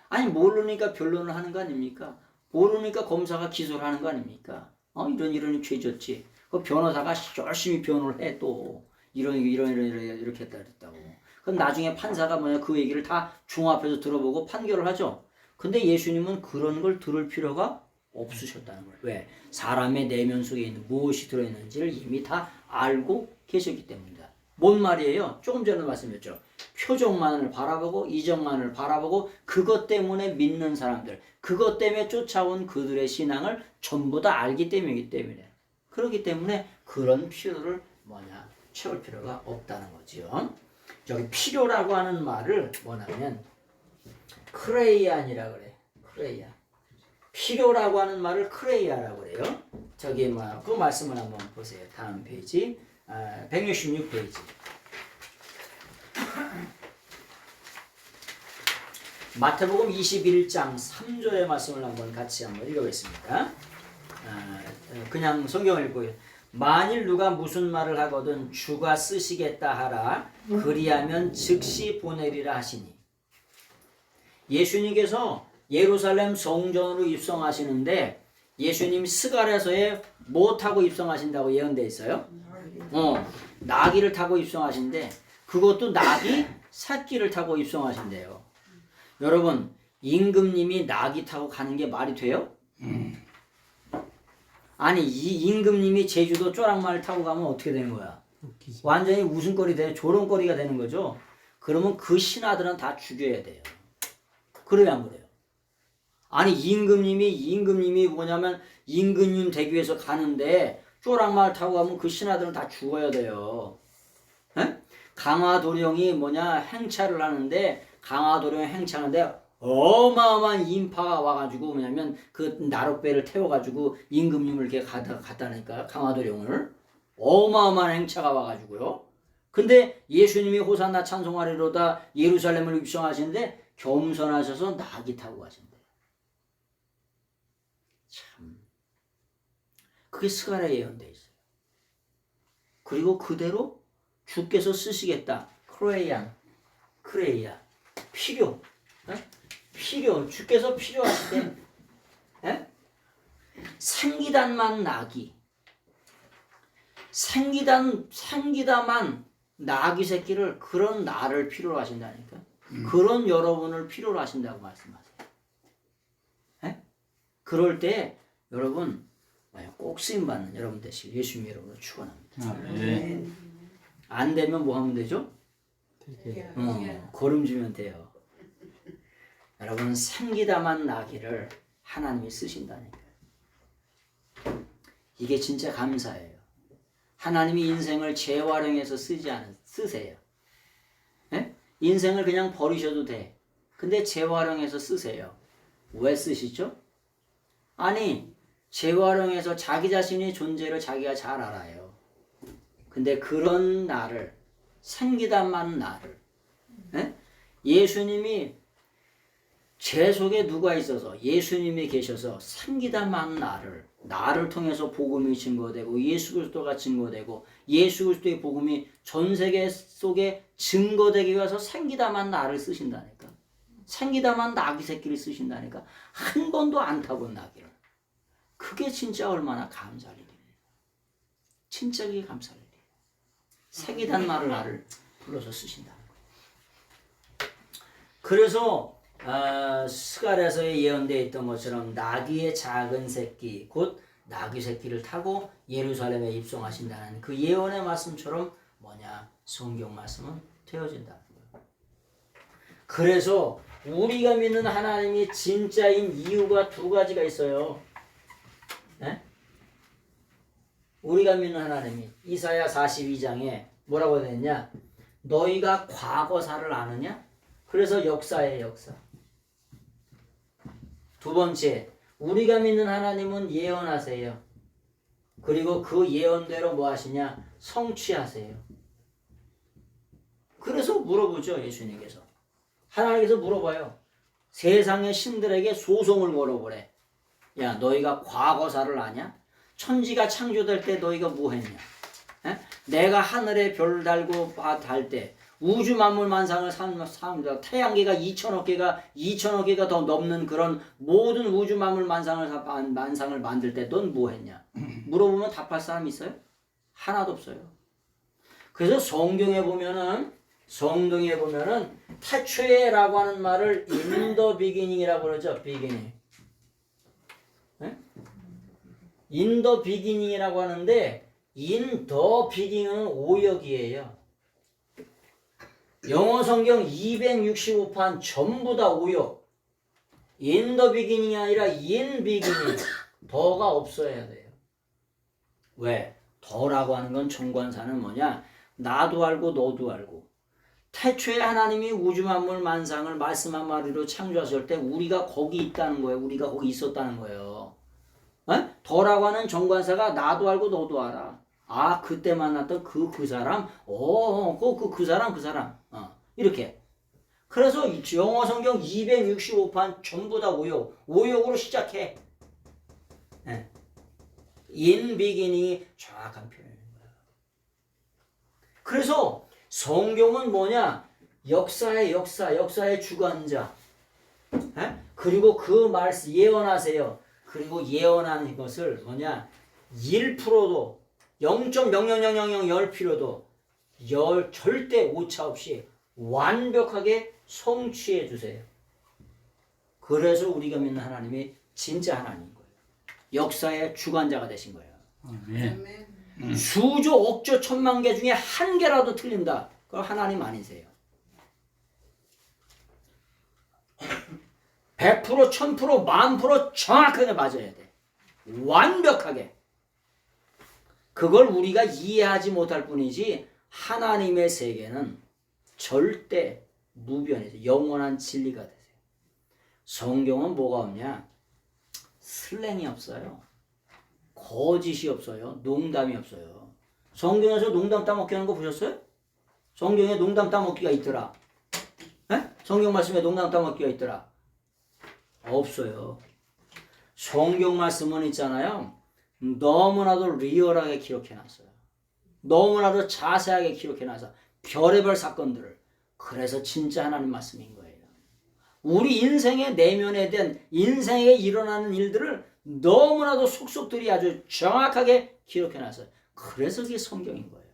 아니 모르니까 변론을 하는 거 아닙니까? 모르니까 검사가 기소를 하는 거 아닙니까? 이런 죄졌지. 그 변호사가 열심히 변호를 해 또 이렇게 했다고. 그럼 나중에 판사가 그 얘기를 다 종합해서 들어보고 판결을 하죠. 근데 예수님은 그런 걸 들을 필요가 없으셨다는 거예요. 왜? 사람의 내면 속에 있는 무엇이 들어있는지를 이미 다 알고 계셨기 때문이다. 뭔 말이에요? 조금 전에 말씀드렸죠. 표적만을 바라보고 이적만을 바라보고 그것 때문에 믿는 사람들, 그것 때문에 쫓아온 그들의 신앙을 전부 다 알기 때문이기 때문에 그렇기 때문에 그런 필요를 채울 필요가 없다는 거죠. 여기 필요라고 하는 말을 뭐냐면 크레이안이라 그래. 크레이안. 필요라고 하는 말을 크레이아라고 그래요. 그 말씀을 한번 보세요. 다음 페이지. 166페이지. 마태복음 21장 3절의 말씀을 같이 한번 읽어보겠습니다. 그냥 성경을 읽고요. 만일 누가 무슨 말을 하거든 주가 쓰시겠다 하라. 그리하면 즉시 보내리라 하시니. 예수님께서 예루살렘 성전으로 입성하시는데 예수님 스가랴서에 뭐 타고 입성하신다고 예언되어 있어요? 나귀를 타고 입성하신데 그것도 나귀 새끼를 타고 입성하신대요. 여러분 임금님이 나귀 타고 가는 게 말이 돼요? 아니 이 임금님이 제주도 쪼락말을 타고 가면 어떻게 되는 거야? 완전히 웃음거리 되는 조롱거리가 되는 거죠. 그러면 그 신하들은 다 죽여야 돼요. 그래요 안 그래요? 아니 임금님이 뭐냐면 임금님 대교에서 가는데 쪼락말 타고 가면 그 신하들은 다 죽어야 돼요. 에? 강화도령이 행차를 하는데 강화도령이 행차하는데 어마어마한 인파가 와가지고 뭐냐면 그 나룻배를 태워가지고 임금님을 이렇게 갖다니까 강화도령을 어마어마한 행차가 와가지고요. 근데 예수님이 호산나 찬송하리로다 예루살렘을 입성하시는데 겸손하셔서 나귀 타고 가신대요. 참, 그게 스가랴에 예언되어 있어요. 그리고 그대로 주께서 쓰시겠다. 크레이야, 필요, 필요, 주께서 필요하실 때, 생기단만 나귀, 생기다만 나귀 새끼를 그런 나를 필요로 하신다니까. 그런 여러분을 필요로 하신다고 말씀하세요. 그럴 때 여러분 꼭 쓰임 받는 여러분 되시길 예수님 이름으로 축원합니다. 아멘. 안 되면 뭐 하면 되죠? 되게 걸음주면 돼요. 여러분 생기다만 나귀를 하나님이 쓰신다니까요. 이게 진짜 감사해요. 하나님이 인생을 재활용해서 쓰세요. 인생을 그냥 버리셔도 돼. 근데 재활용해서 쓰세요. 왜 쓰시죠? 아니, 재활용해서 자기 자신의 존재를 자기가 잘 알아요. 근데 그런 나를, 생기다만 나를, 예수님이 제 속에 누가 있어서 예수님이 계셔서 생기다만 나를 통해서 복음이 증거되고 예수 그리스도가 증거되고 예수 그리스도의 복음이 전 세계 속에 증거되기 위해서 생기다만 나를 쓰신다니까. 생기다만 나귀 새끼를 쓰신다니까. 한 번도 안 타본 나귀를. 그게 진짜 얼마나 감사할 일이에요. 진짜 그게 감사할 일이에요. 생기단 말을 나를 불러서 쓰신다는 거예요. 그래서 스가랴서에 예언되어 있던 것처럼 나귀의 작은 새끼 곧 나귀 새끼를 타고 예루살렘에 입성하신다는 그 예언의 말씀처럼 뭐냐 성경 말씀은 되어진다는 거예요. 그래서 우리가 믿는 하나님이 진짜인 이유가 두 가지가 있어요. 우리가 믿는 하나님이 이사야 42장에 뭐라고 되어 있냐? 너희가 과거사를 아느냐? 그래서 역사의 역사. 두 번째, 우리가 믿는 하나님은 예언하세요. 그리고 그 예언대로 뭐 하시냐? 성취하세요. 그래서 물어보죠, 예수님께서. 하나님께서 물어봐요. 세상의 신들에게 소송을 걸어보래. 야, 너희가 과거사를 아냐? 천지가 창조될 때 너희가 뭐 했냐? 내가 하늘에 별 달고 달 때 우주 만물 만상을 삽니다. 태양계가 2천억 개가 더 넘는 그런 모든 우주 만물 만상을 만들 때 넌 뭐 했냐? 물어보면 답할 사람 있어요? 하나도 없어요. 그래서 성경에 보면은 태초에라고 하는 말을 in the beginning이라고 그러죠. beginning. in the beginning이라고 하는데 in the beginning은 오역이에요. 영어 성경 265판 전부 다 오역. in the beginning이 아니라 in beginning. 더가 없어야 돼요. 왜? 더라고 하는 건 정관사는 뭐냐? 나도 알고 너도 알고. 태초에 하나님이 우주 만물 만상을 말씀한 마리로 창조하실 때 우리가 거기 있다는 거예요. 우리가 거기 있었다는 거예요. 더라고 하는 정관사가 나도 알고 너도 알아. 아, 그때 만났던 그 사람? 그 사람. 이렇게. 그래서 영어 성경 265판 전부 다 오역. 오역으로 시작해. in beginning이 정확한 표현인 거야. 그래서 성경은 뭐냐? 역사의 주관자. 그리고 그 말씀 예언하세요. 그리고 예언하는 것을 뭐냐? 1%도 0.00000 10%도 절대 오차 없이 완벽하게 성취해 주세요. 그래서 우리가 믿는 하나님이 진짜 하나님인 거예요. 역사의 주관자가 되신 거예요. 아멘. 수조 억조 천만 개 중에 한 개라도 틀린다. 그럼 하나님 아니세요. 100%, 1000%, 10,000% 정확하게 맞아야 돼. 완벽하게. 그걸 우리가 이해하지 못할 뿐이지 하나님의 세계는 절대 무변이죠. 영원한 진리가 되세요. 성경은 뭐가 없냐? 슬랭이 없어요. 거짓이 없어요. 농담이 없어요. 성경에서 농담 따먹게 하는 거 보셨어요? 성경에 농담 따먹기가 있더라. 에? 성경 말씀에 농담 따먹기가 있더라. 없어요. 성경 말씀은 있잖아요. 너무나도 리얼하게 기록해놨어요. 너무나도 자세하게 기록해놔서 별의별 사건들을. 그래서 진짜 하나님 말씀인 거예요. 우리 인생의 내면에 대한 인생에 일어나는 일들을 너무나도 속속들이 아주 정확하게 기록해놨어요. 그래서 그게 성경인 거예요.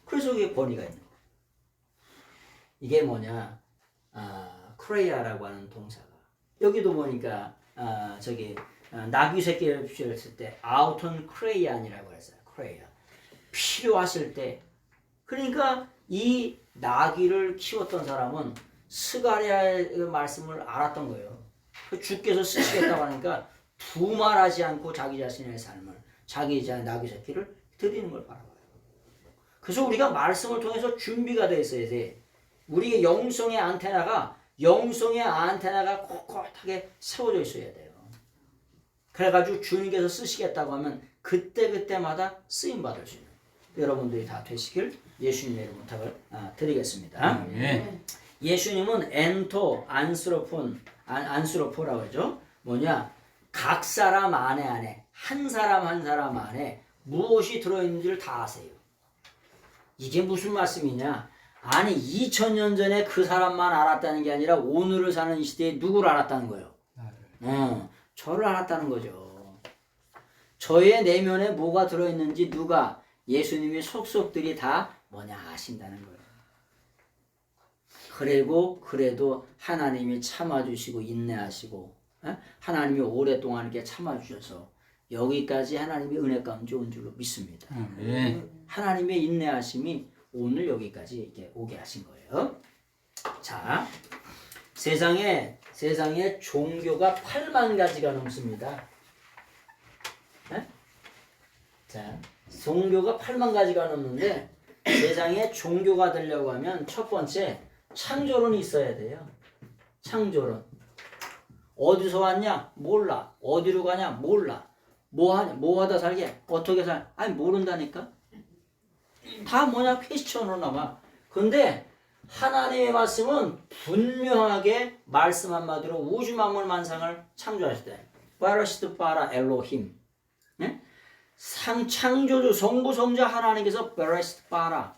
그래서 그게 권위가 있는 거예요. 이게 뭐냐? 크레이아라고 하는 동사가 여기도 보니까 나귀 새끼를 피웠을 때 아우톤 크레이안이라고 했어요. 크레이아 필요하실 때. 그러니까 이 나귀를 키웠던 사람은 스가랴의 말씀을 알았던 거예요. 주께서 쓰시겠다고 하니까 두말하지 않고 자기 자신의 삶을 자기 나귀 새끼를 드리는 걸 바라봐요. 그래서 우리가 말씀을 통해서 준비가 돼 있어야 돼. 우리의 영성의 안테나가 꼿꼿하게 세워져 있어야 돼요. 그래가지고 주님께서 쓰시겠다고 하면 그때마다 쓰임받을 수 있는 여러분들이 다 되시길 예수님의 이름으로 부탁을 드리겠습니다. 예수님은 안스로포라고 하죠. 뭐냐? 각 사람 안에 한 사람 안에 무엇이 들어있는지를 다 아세요. 이게 무슨 말씀이냐? 아니 2000년 전에 그 사람만 알았다는 게 아니라 오늘을 사는 이 시대에 누구를 알았다는 거예요? 저를 알았다는 거죠. 저의 내면에 뭐가 들어있는지 누가 예수님의 속속들이 다 아신다는 거예요. 그래도 하나님이 참아주시고 인내하시고 하나님이 오랫동안 이렇게 참아주셔서 여기까지 하나님의 은혜 가운데 온 줄로 믿습니다. 하나님의 인내하심이 오늘 여기까지 이렇게 오게 하신 거예요. 자, 세상에 종교가 8만 가지가 넘습니다. 자, 종교가 8만 가지가 넘는데 세상에 종교가 되려고 하면 첫 번째 창조론이 있어야 돼요. 창조론. 어디서 왔냐? 몰라. 어디로 가냐? 몰라. 뭐 하다 살게? 어떻게 살? 아니 모른다니까. 다 퀘스천으로 나와. 근데 하나님의 말씀은 분명하게 말씀 한마디로 우주 만물 만상을 창조하시대. 바라시드 바라 엘로힘. 네? 창조주 성부성자 하나님께서 바라시드 바라.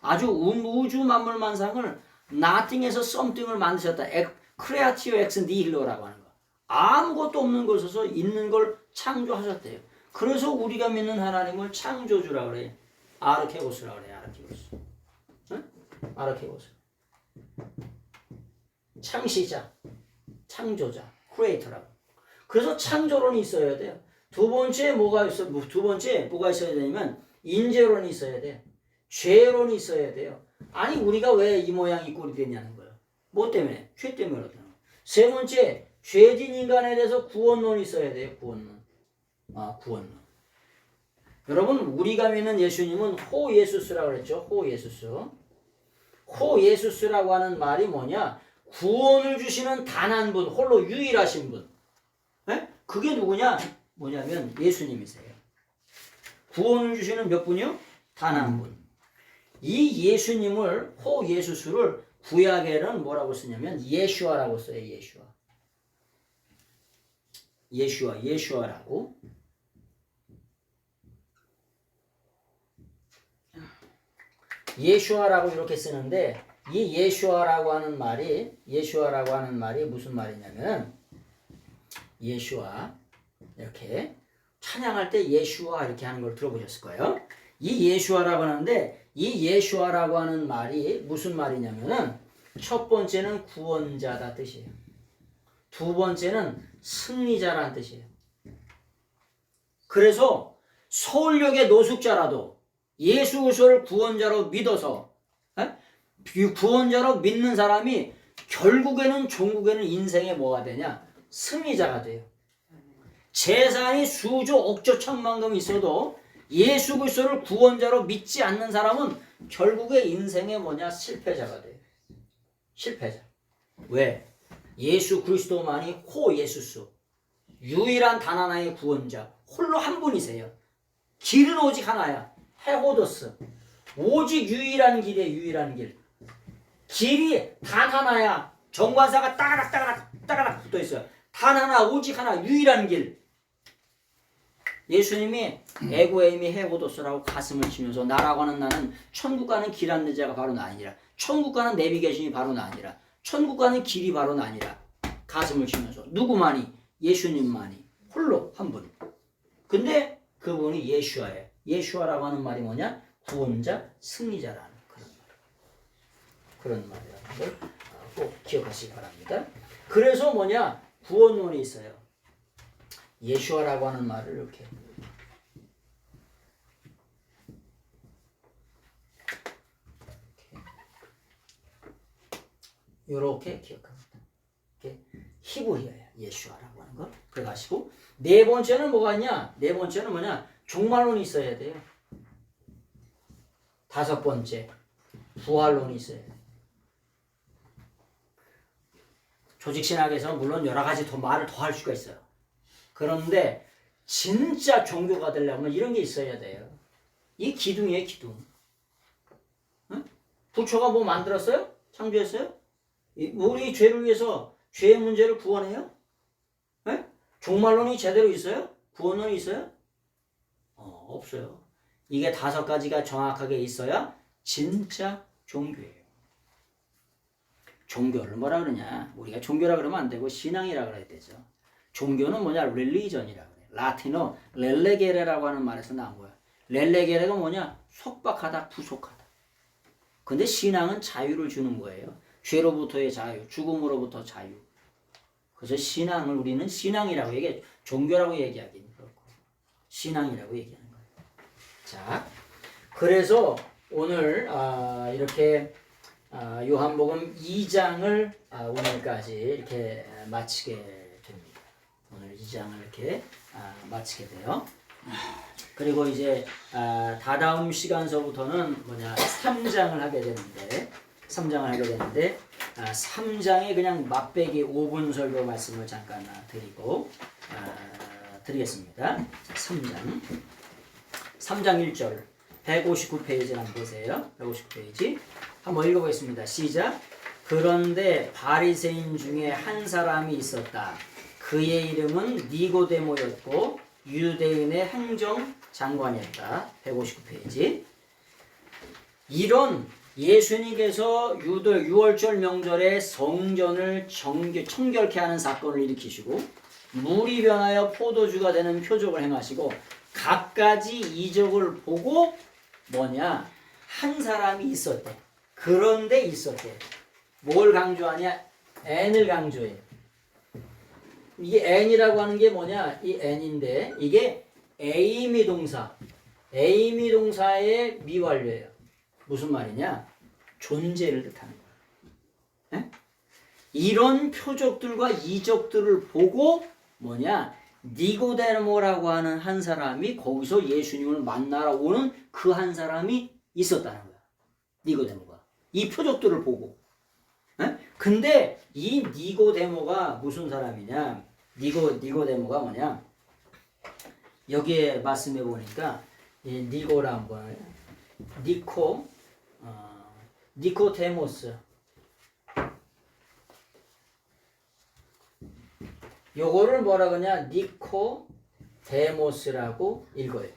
아주 우주 만물 만상을 nothing에서 something을 만드셨다. 크레아티오 엑스 니힐로라고 하는 거. 아무것도 없는 곳에서 있는 걸 창조하셨대요. 그래서 우리가 믿는 하나님을 창조주라고 그래요. 아르케고스라고 그래요. 아르케고스. 응? 아르케고스. 창시자, 창조자, 크리에이터라고. 그래서 창조론이 있어야 돼요. 두 번째 뭐가 있어야 되냐면 인재론이 있어야 돼요. 죄론이 있어야 돼요. 아니 우리가 왜 이 모양 이 꼴이 됐냐는 거예요. 뭐 때문에? 죄 때문에 그렇다는 거예요. 세 번째 죄진 인간에 대해서 구원론이 있어야 돼요. 구원론. 구원론. 여러분 우리가 믿는 예수님은 호예수스라고 그랬죠. 호예수스라고 하는 말이 뭐냐? 구원을 주시는 단 한 분, 홀로 유일하신 분. 에? 그게 누구냐? 뭐냐면 예수님이세요. 구원을 주시는 몇 분이요? 단 한 분. 이 예수님을 호예수스를 구약에는 뭐라고 쓰냐면 예슈아라고 써요. 예슈아라고. 예슈아라고 이렇게 쓰는데 이 예슈아라고 하는 말이 무슨 말이냐면 예슈아 이렇게 찬양할 때 예슈아 이렇게 하는 걸 들어보셨을 거예요. 이 예슈아라고 하는데 이 예슈아라고 하는 말이 무슨 말이냐면은 첫 번째는 구원자다 뜻이에요. 두 번째는 승리자라는 뜻이에요. 그래서 서울역의 노숙자라도 예수 그리스도를 구원자로 믿어서 구원자로 믿는 사람이 결국에는 종국에는 인생에 뭐가 되냐? 승리자가 돼요. 재산이 수조 억조 천만금 있어도 예수 그리스도를 구원자로 믿지 않는 사람은 결국에 인생에 실패자가 돼요. 실패자. 왜? 예수 그리스도만이 호예수스 유일한 단 하나의 구원자 홀로 한 분이세요. 길은 오직 하나야. 헤고도스. 오직 유일한 길이에요. 유일한 길. 길이 단 하나야. 정관사가 따가닥 붙어 있어요. 단 하나, 오직 하나, 유일한 길. 예수님이 에고에이미 헤고도스라고 가슴을 치면서 나라고 하는 나는 천국 가는 길 안내 자가 바로 나니라. 천국 가는 내비게이션이 바로 나니라. 천국 가는 길이 바로 나니라. 가슴을 치면서 누구만이? 예수님만이 홀로 한 분. 근데 그분이 예슈아예요. 예슈아라고 하는 말이 뭐냐? 구원자, 승리자라는 그런 말이라는 걸 꼭 기억하시기 바랍니다. 그래서 뭐냐? 구원론이 있어요. 예슈아라고 하는 말을 이렇게 기억합니다. 이렇게 히브리어예요. 예슈아라고 하는 거. 그래가지고 네 번째는 뭐가 있냐? 네 번째는 뭐냐? 종말론이 있어야 돼요. 다섯 번째 부활론이 있어야 돼요. 조직신학에서 물론 여러 가지 더 말을 더 할 수가 있어요. 그런데 진짜 종교가 되려면 이런 게 있어야 돼요. 이 기둥이에요, 기둥. 응? 부처가 뭐 만들었어요? 창조했어요? 우리 죄를 위해서 죄의 문제를 구원해요? 네? 종말론이 제대로 있어요? 구원론이 있어요? 없어요. 이게 다섯 가지가 정확하게 있어야 진짜 종교예요. 종교를 뭐라 그러냐? 우리가 종교라 그러면 안 되고 신앙이라 그래야 되죠. 종교는 뭐냐? 릴리전이라 그래요. 라틴어 렐레게레라고 하는 말에서 나온 거야. 렐레게레가 뭐냐? 속박하다, 부속하다. 근데 신앙은 자유를 주는 거예요. 죄로부터의 자유, 죽음으로부터 자유. 그래서 신앙을 우리는 신앙이라고 얘기해. 종교라고 얘기하기는 그렇고 신앙이라고 얘기하는 거예요. 자, 그래서 오늘 이렇게 요한복음 2장을 오늘까지 이렇게 마치게 됩니다. 오늘 2장을 이렇게 마치게 돼요. 그리고 이제 다다음 시간서부터는 뭐냐 3장을 하게 되는데 3장에 그냥 맛배기 5분 설교 말씀을 잠깐 드리겠습니다. 3장 1절 159페이지 한번 보세요. 159페이지 한번 읽어보겠습니다. 시작. 그런데 바리새인 중에 한 사람이 있었다. 그의 이름은 니고데모였고 유대인의 행정장관이었다. 159페이지. 이런 예수님께서 유월절 명절에 성전을 청결케 하는 사건을 일으키시고 물이 변하여 포도주가 되는 표적을 행하시고 갖가지 이적을 보고 뭐냐 한 사람이 있었대. 그런데 있었대. 뭘 강조하냐? n을 강조해요. 이게 n이라고 하는 게 뭐냐? 이 n인데 이게 에이미 동사의 미완료예요. 무슨 말이냐? 존재를 뜻하는 거야. 에? 이런 표적들과 이적들을 보고 뭐냐? 니고데모라고 하는 한 사람이 거기서 예수님을 만나러 오는 그 한 사람이 있었다는 거야. 니고데모가. 이 표적들을 보고. 에? 근데 이 니고데모가 무슨 사람이냐? 니고데모가 뭐냐? 여기에 말씀해 보니까 이 니고라 한번 니코데모스 요거를 뭐라 그러냐? 니코데모스라고 읽어요.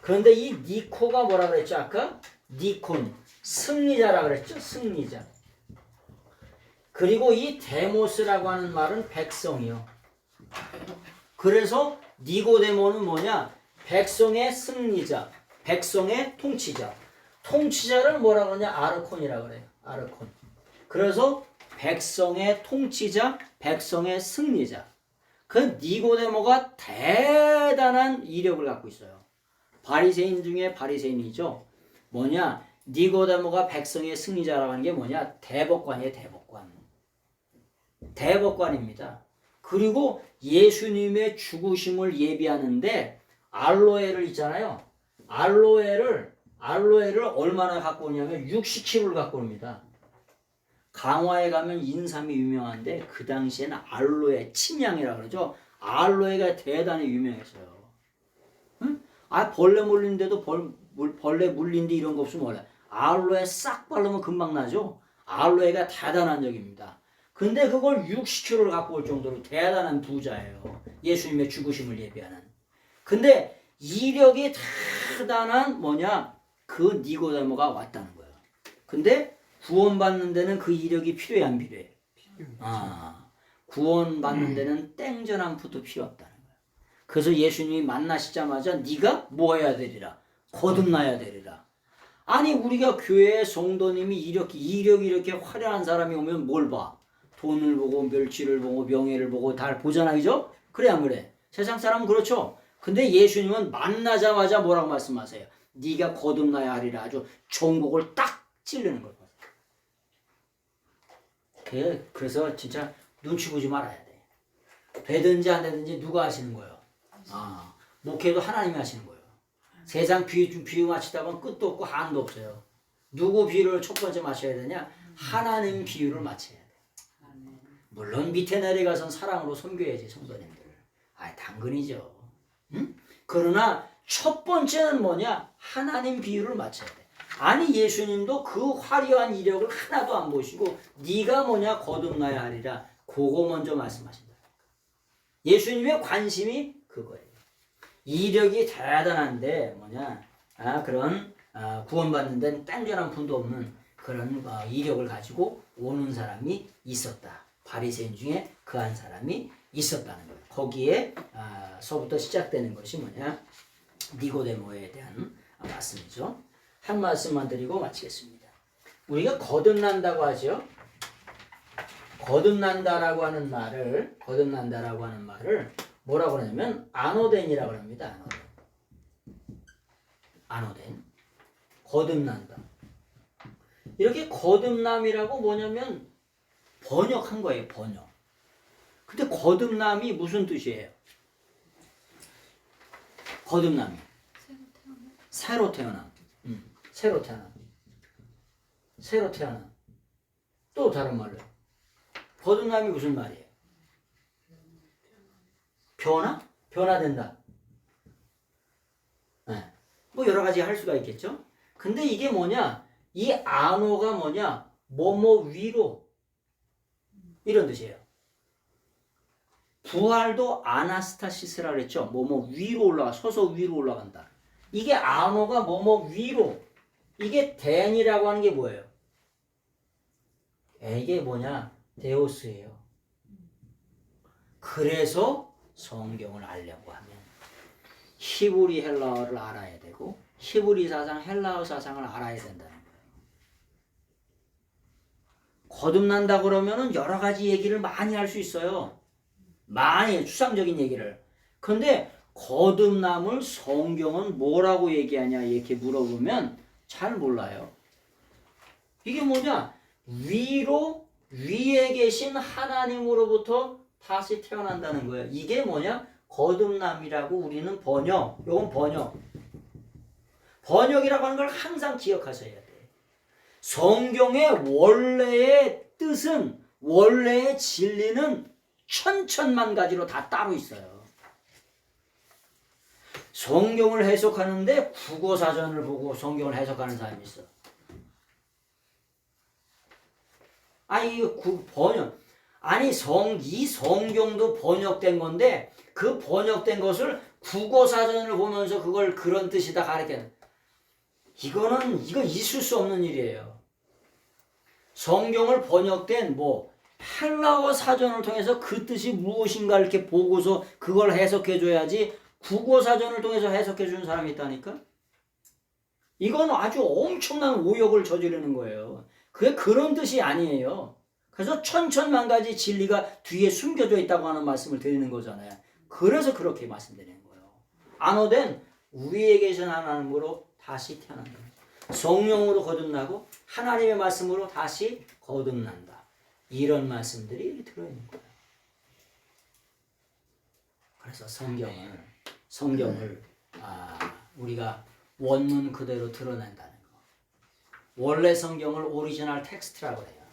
그런데 이 니코가 뭐라 그랬죠? 아까 니콘 승리자라 그랬죠? 승리자. 그리고 이 데모스라고 하는 말은 백성이요. 그래서 니고데모는 뭐냐? 백성의 승리자, 백성의 통치자. 통치자를 뭐라 그러냐? 아르콘이라 그래요. 아르콘. 그래서 백성의 통치자, 백성의 승리자. 그 니고데모가 대단한 이력을 갖고 있어요. 바리새인 중에 바리새인이죠. 뭐냐? 니고데모가 백성의 승리자라고 하는 게 뭐냐? 대법관이에요. 대법관입니다. 그리고 예수님의 죽으심을 예비하는데 알로에를 있잖아요. 알로에를 얼마나 갖고 오냐면 60kg를 갖고 옵니다. 강화에 가면 인삼이 유명한데 그 당시에는 알로에 침향이라고 그러죠. 알로에가 대단히 유명했어요. 응? 벌레 몰리는데도 벌레 물린 뒤 이런 거 없으면 몰라. 알로에 싹 바르면 금방 나죠. 알로에가 대단한 적입니다. 근데 그걸 60kg를 갖고 올 정도로 대단한 부자예요. 예수님의 죽으심을 예비하는. 근데 이력이 대단한 그 니고데모가 왔다는 거예요. 근데 구원받는 데는 그 이력이 필요해 안 필요해? 구원받는 데는 땡전함부터 필요 없다는 거예요. 그래서 예수님이 만나시자마자 네가 뭐 해야 되리라? 거듭나야 되리라. 아니 우리가 교회에 성도님이 이력이 이렇게 화려한 사람이 오면 뭘 봐? 돈을 보고 멸치를 보고 명예를 보고 다 보잖아, 그죠? 그래 안 그래? 세상 사람은 그렇죠. 근데 예수님은 만나자마자 뭐라고 말씀하세요? 네가 거듭나야 하리라. 아주 종곡을 딱 찌르는 걸 봐요. 그래서 진짜 눈치 보지 말아야 돼. 되든지 안 되든지 누가 하시는 거예요? 목회도 하나님이 하시는 거예요. 세상 비유 맞히다 보면 끝도 없고 한도 없어요. 누구 비유를 첫 번째 맞춰야 되냐? 하나님 비유를 맞춰야 돼. 물론 밑에 내려가선 사랑으로 섬겨야지 성도님들. 당근이죠. 응? 그러나 첫 번째는 하나님 비유를 맞춰야 돼. 아니 예수님도 그 화려한 이력을 하나도 안 보시고 네가 거듭나야 하리라. 그거 먼저 말씀하신다. 예수님의 관심이 그거예요. 이력이 대단한데 그런 구원받는 데는 땡전한 분도 없는 그런 이력을 가지고 오는 사람이 있었다. 바리새인 중에 그 한 사람이 있었다는 거예요. 거기에 서부터 시작되는 것이 니고데모에 대한 말씀이죠. 한 말씀만 드리고 마치겠습니다. 우리가 거듭난다고 하죠. 거듭난다라고 하는 말을 뭐라고 하냐면 아노덴이라고 합니다. 아노덴. 거듭난다. 이렇게 거듭남이라고 뭐냐면 번역한 거예요. 번역. 근데 거듭남이 무슨 뜻이에요? 거듭남이 새로 태어남. 새로 태어남. 새로 태어남. 또 다른 말로 거듭남이 무슨 말이에요? 변화된다. 네. 뭐 여러 가지 할 수가 있겠죠. 근데 이게 이 아노가 뭐뭐 위로 이런 뜻이에요. 부활도 아나스타시스라 그랬죠. 뭐뭐 위로 올라가, 서서 위로 올라간다. 이게 아노가 뭐뭐 위로. 이게 덴이라고 하는 게 뭐예요? 이게 데오스예요. 그래서 성경을 알려고 하면 히브리 헬라어를 알아야 되고 히브리 사상, 헬라어 사상을 알아야 된다는 거예요. 거듭난다 그러면은 여러 가지 얘기를 많이 할 수 있어요. 많이 추상적인 얘기를. 근데 거듭남을 성경은 뭐라고 얘기하냐 이렇게 물어보면 잘 몰라요. 이게 위로 위에 계신 하나님으로부터 다시 태어난다는 거예요. 이게 거듭남이라고 우리는 이건 번역이라고 하는 걸 항상 기억하셔야 돼요. 성경의 원래의 뜻은, 원래의 진리는 천천만 가지로 다 따로 있어요. 성경을 해석하는데 국어사전을 보고 성경을 해석하는 사람이 있어. 이 성경도 번역된 건데 그 번역된 것을 국어사전을 보면서 그걸 그런 뜻이다 가르치는. 이거 있을 수 없는 일이에요. 성경을 번역된 헬라어 사전을 통해서 그 뜻이 무엇인가 이렇게 보고서 그걸 해석해 줘야지 국어 사전을 통해서 해석해 주는 사람이 있다니까? 이건 아주 엄청난 오역을 저지르는 거예요. 그게 그런 뜻이 아니에요. 그래서 천천만 가지 진리가 뒤에 숨겨져 있다고 하는 말씀을 드리는 거잖아요. 그래서 그렇게 말씀드리는 거예요. 아노된 위에 계신 하나님으로 다시 태어난다. 성령으로 거듭나고 하나님의 말씀으로 다시 거듭난다. 이런 말씀들이 들어있는 거예요. 그래서 성경을 우리가 원문 그대로 드러낸다는 거. 원래 성경을 오리지널 텍스트라고 해요.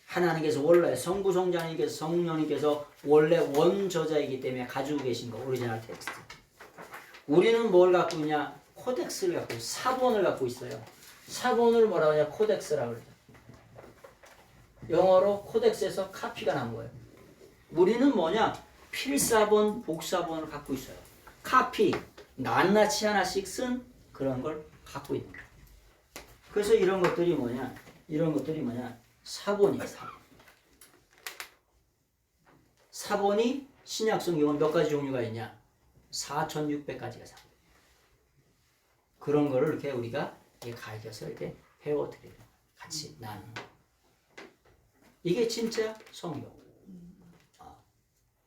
하나님께서 원래 성부 성자님께서 성령님께서 원래 원저자이기 때문에 가지고 계신 거 오리지널 텍스트. 우리는 뭘 갖고 있냐? 코덱스를 갖고 사본을 갖고 있어요. 사본을 뭐라고 하냐? 코덱스라고 그러죠. 영어로 코덱스에서 카피가 난 거예요. 우리는 뭐냐? 필사본, 복사본을 갖고 있어요. 카피, 낱낱이 하나씩 쓴 그런 걸 갖고 있는 거예요. 그래서 이런 것들이 뭐냐? 사본이에요. 사본이 신약 성경은 몇 가지 종류가 있냐? 4,600가지가 사본. 그런 거를 이렇게 우리가 가르쳐서 이렇게 배워드리는 같이 나누는 거. 이게 진짜 성경.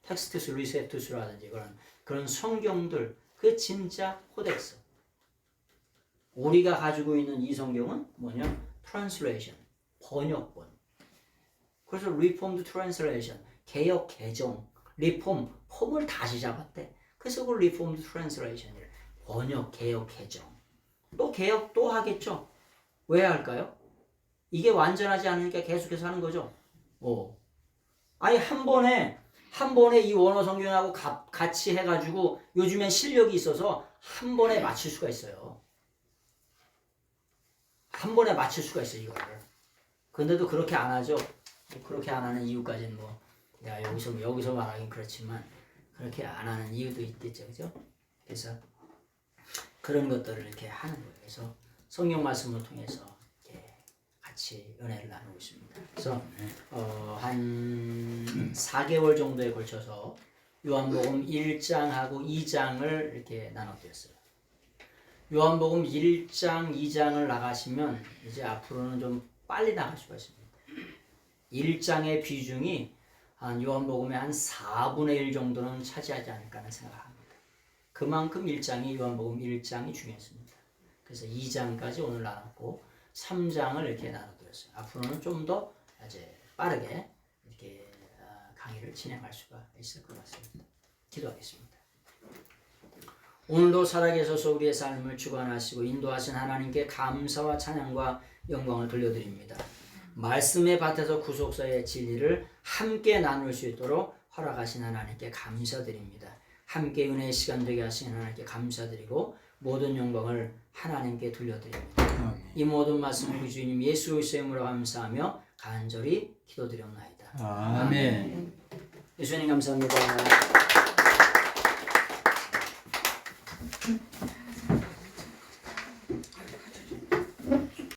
텍스투스, 리세투스라든지 그런 성경들, 그게 진짜 코덱스. 우리가 가지고 있는 이 성경은 뭐냐? 트랜슬레이션, 번역본. 그래서 리폼드 트랜슬레이션, 개역 개정, 리폼, 폼을 다시 잡았대. 그래서 그 리폼드 트랜슬레이션이래. 번역, 개역, 개정. 또 개혁 또 하겠죠. 왜 할까요? 이게 완전하지 않으니까 계속해서 하는 거죠. 아니 한 번에 이 원어 성경하고 같이 해가지고 요즘엔 실력이 있어서 한 번에 맞출 수가 있어요. 한 번에 맞출 수가 있어요, 이거를. 근데도 그렇게 안 하죠. 그렇게 안 하는 이유까지는 뭐 내가 여기서 말하긴 그렇지만 그렇게 안 하는 이유도 있겠죠, 그죠? 그래서 그런 것들을 이렇게 하는 거예요. 그래서 성경 말씀을 통해서 이렇게 같이 은혜를 나누고 있습니다. 그래서 한 4개월 정도에 걸쳐서 요한복음 1장하고 2장을 이렇게 나눠드렸어요. 요한복음 1장, 2장을 나가시면 이제 앞으로는 좀 빨리 나갈 수가 있습니다. 1장의 비중이 한 요한복음의 한 4분의 1 정도는 차지하지 않을까 하는 생각을 합니다. 그만큼 1장이 요한복음 1장이 중요했습니다. 그래서 2장까지 오늘 나눴고 3장을 이렇게 나눠드렸어요. 앞으로는 좀 더 이제 빠르게 이렇게 강의를 진행할 수가 있을 것 같습니다. 기도하겠습니다. 오늘도 살아계셔서 우리의 삶을 주관하시고 인도하신 하나님께 감사와 찬양과 영광을 돌려드립니다. 말씀의 밭에서 구속사의 진리를 함께 나눌 수 있도록 허락하신 하나님께 감사드립니다. 함께 은혜의 시간 되게 하신 하나님께 감사드리고 모든 영광을 하나님께 돌려드립니다. 이 모든 말씀을 우리 주님 예수 그리스도의 이름으로 감사하며 간절히 기도드렸나이다. 아멘. 예수님 감사합니다.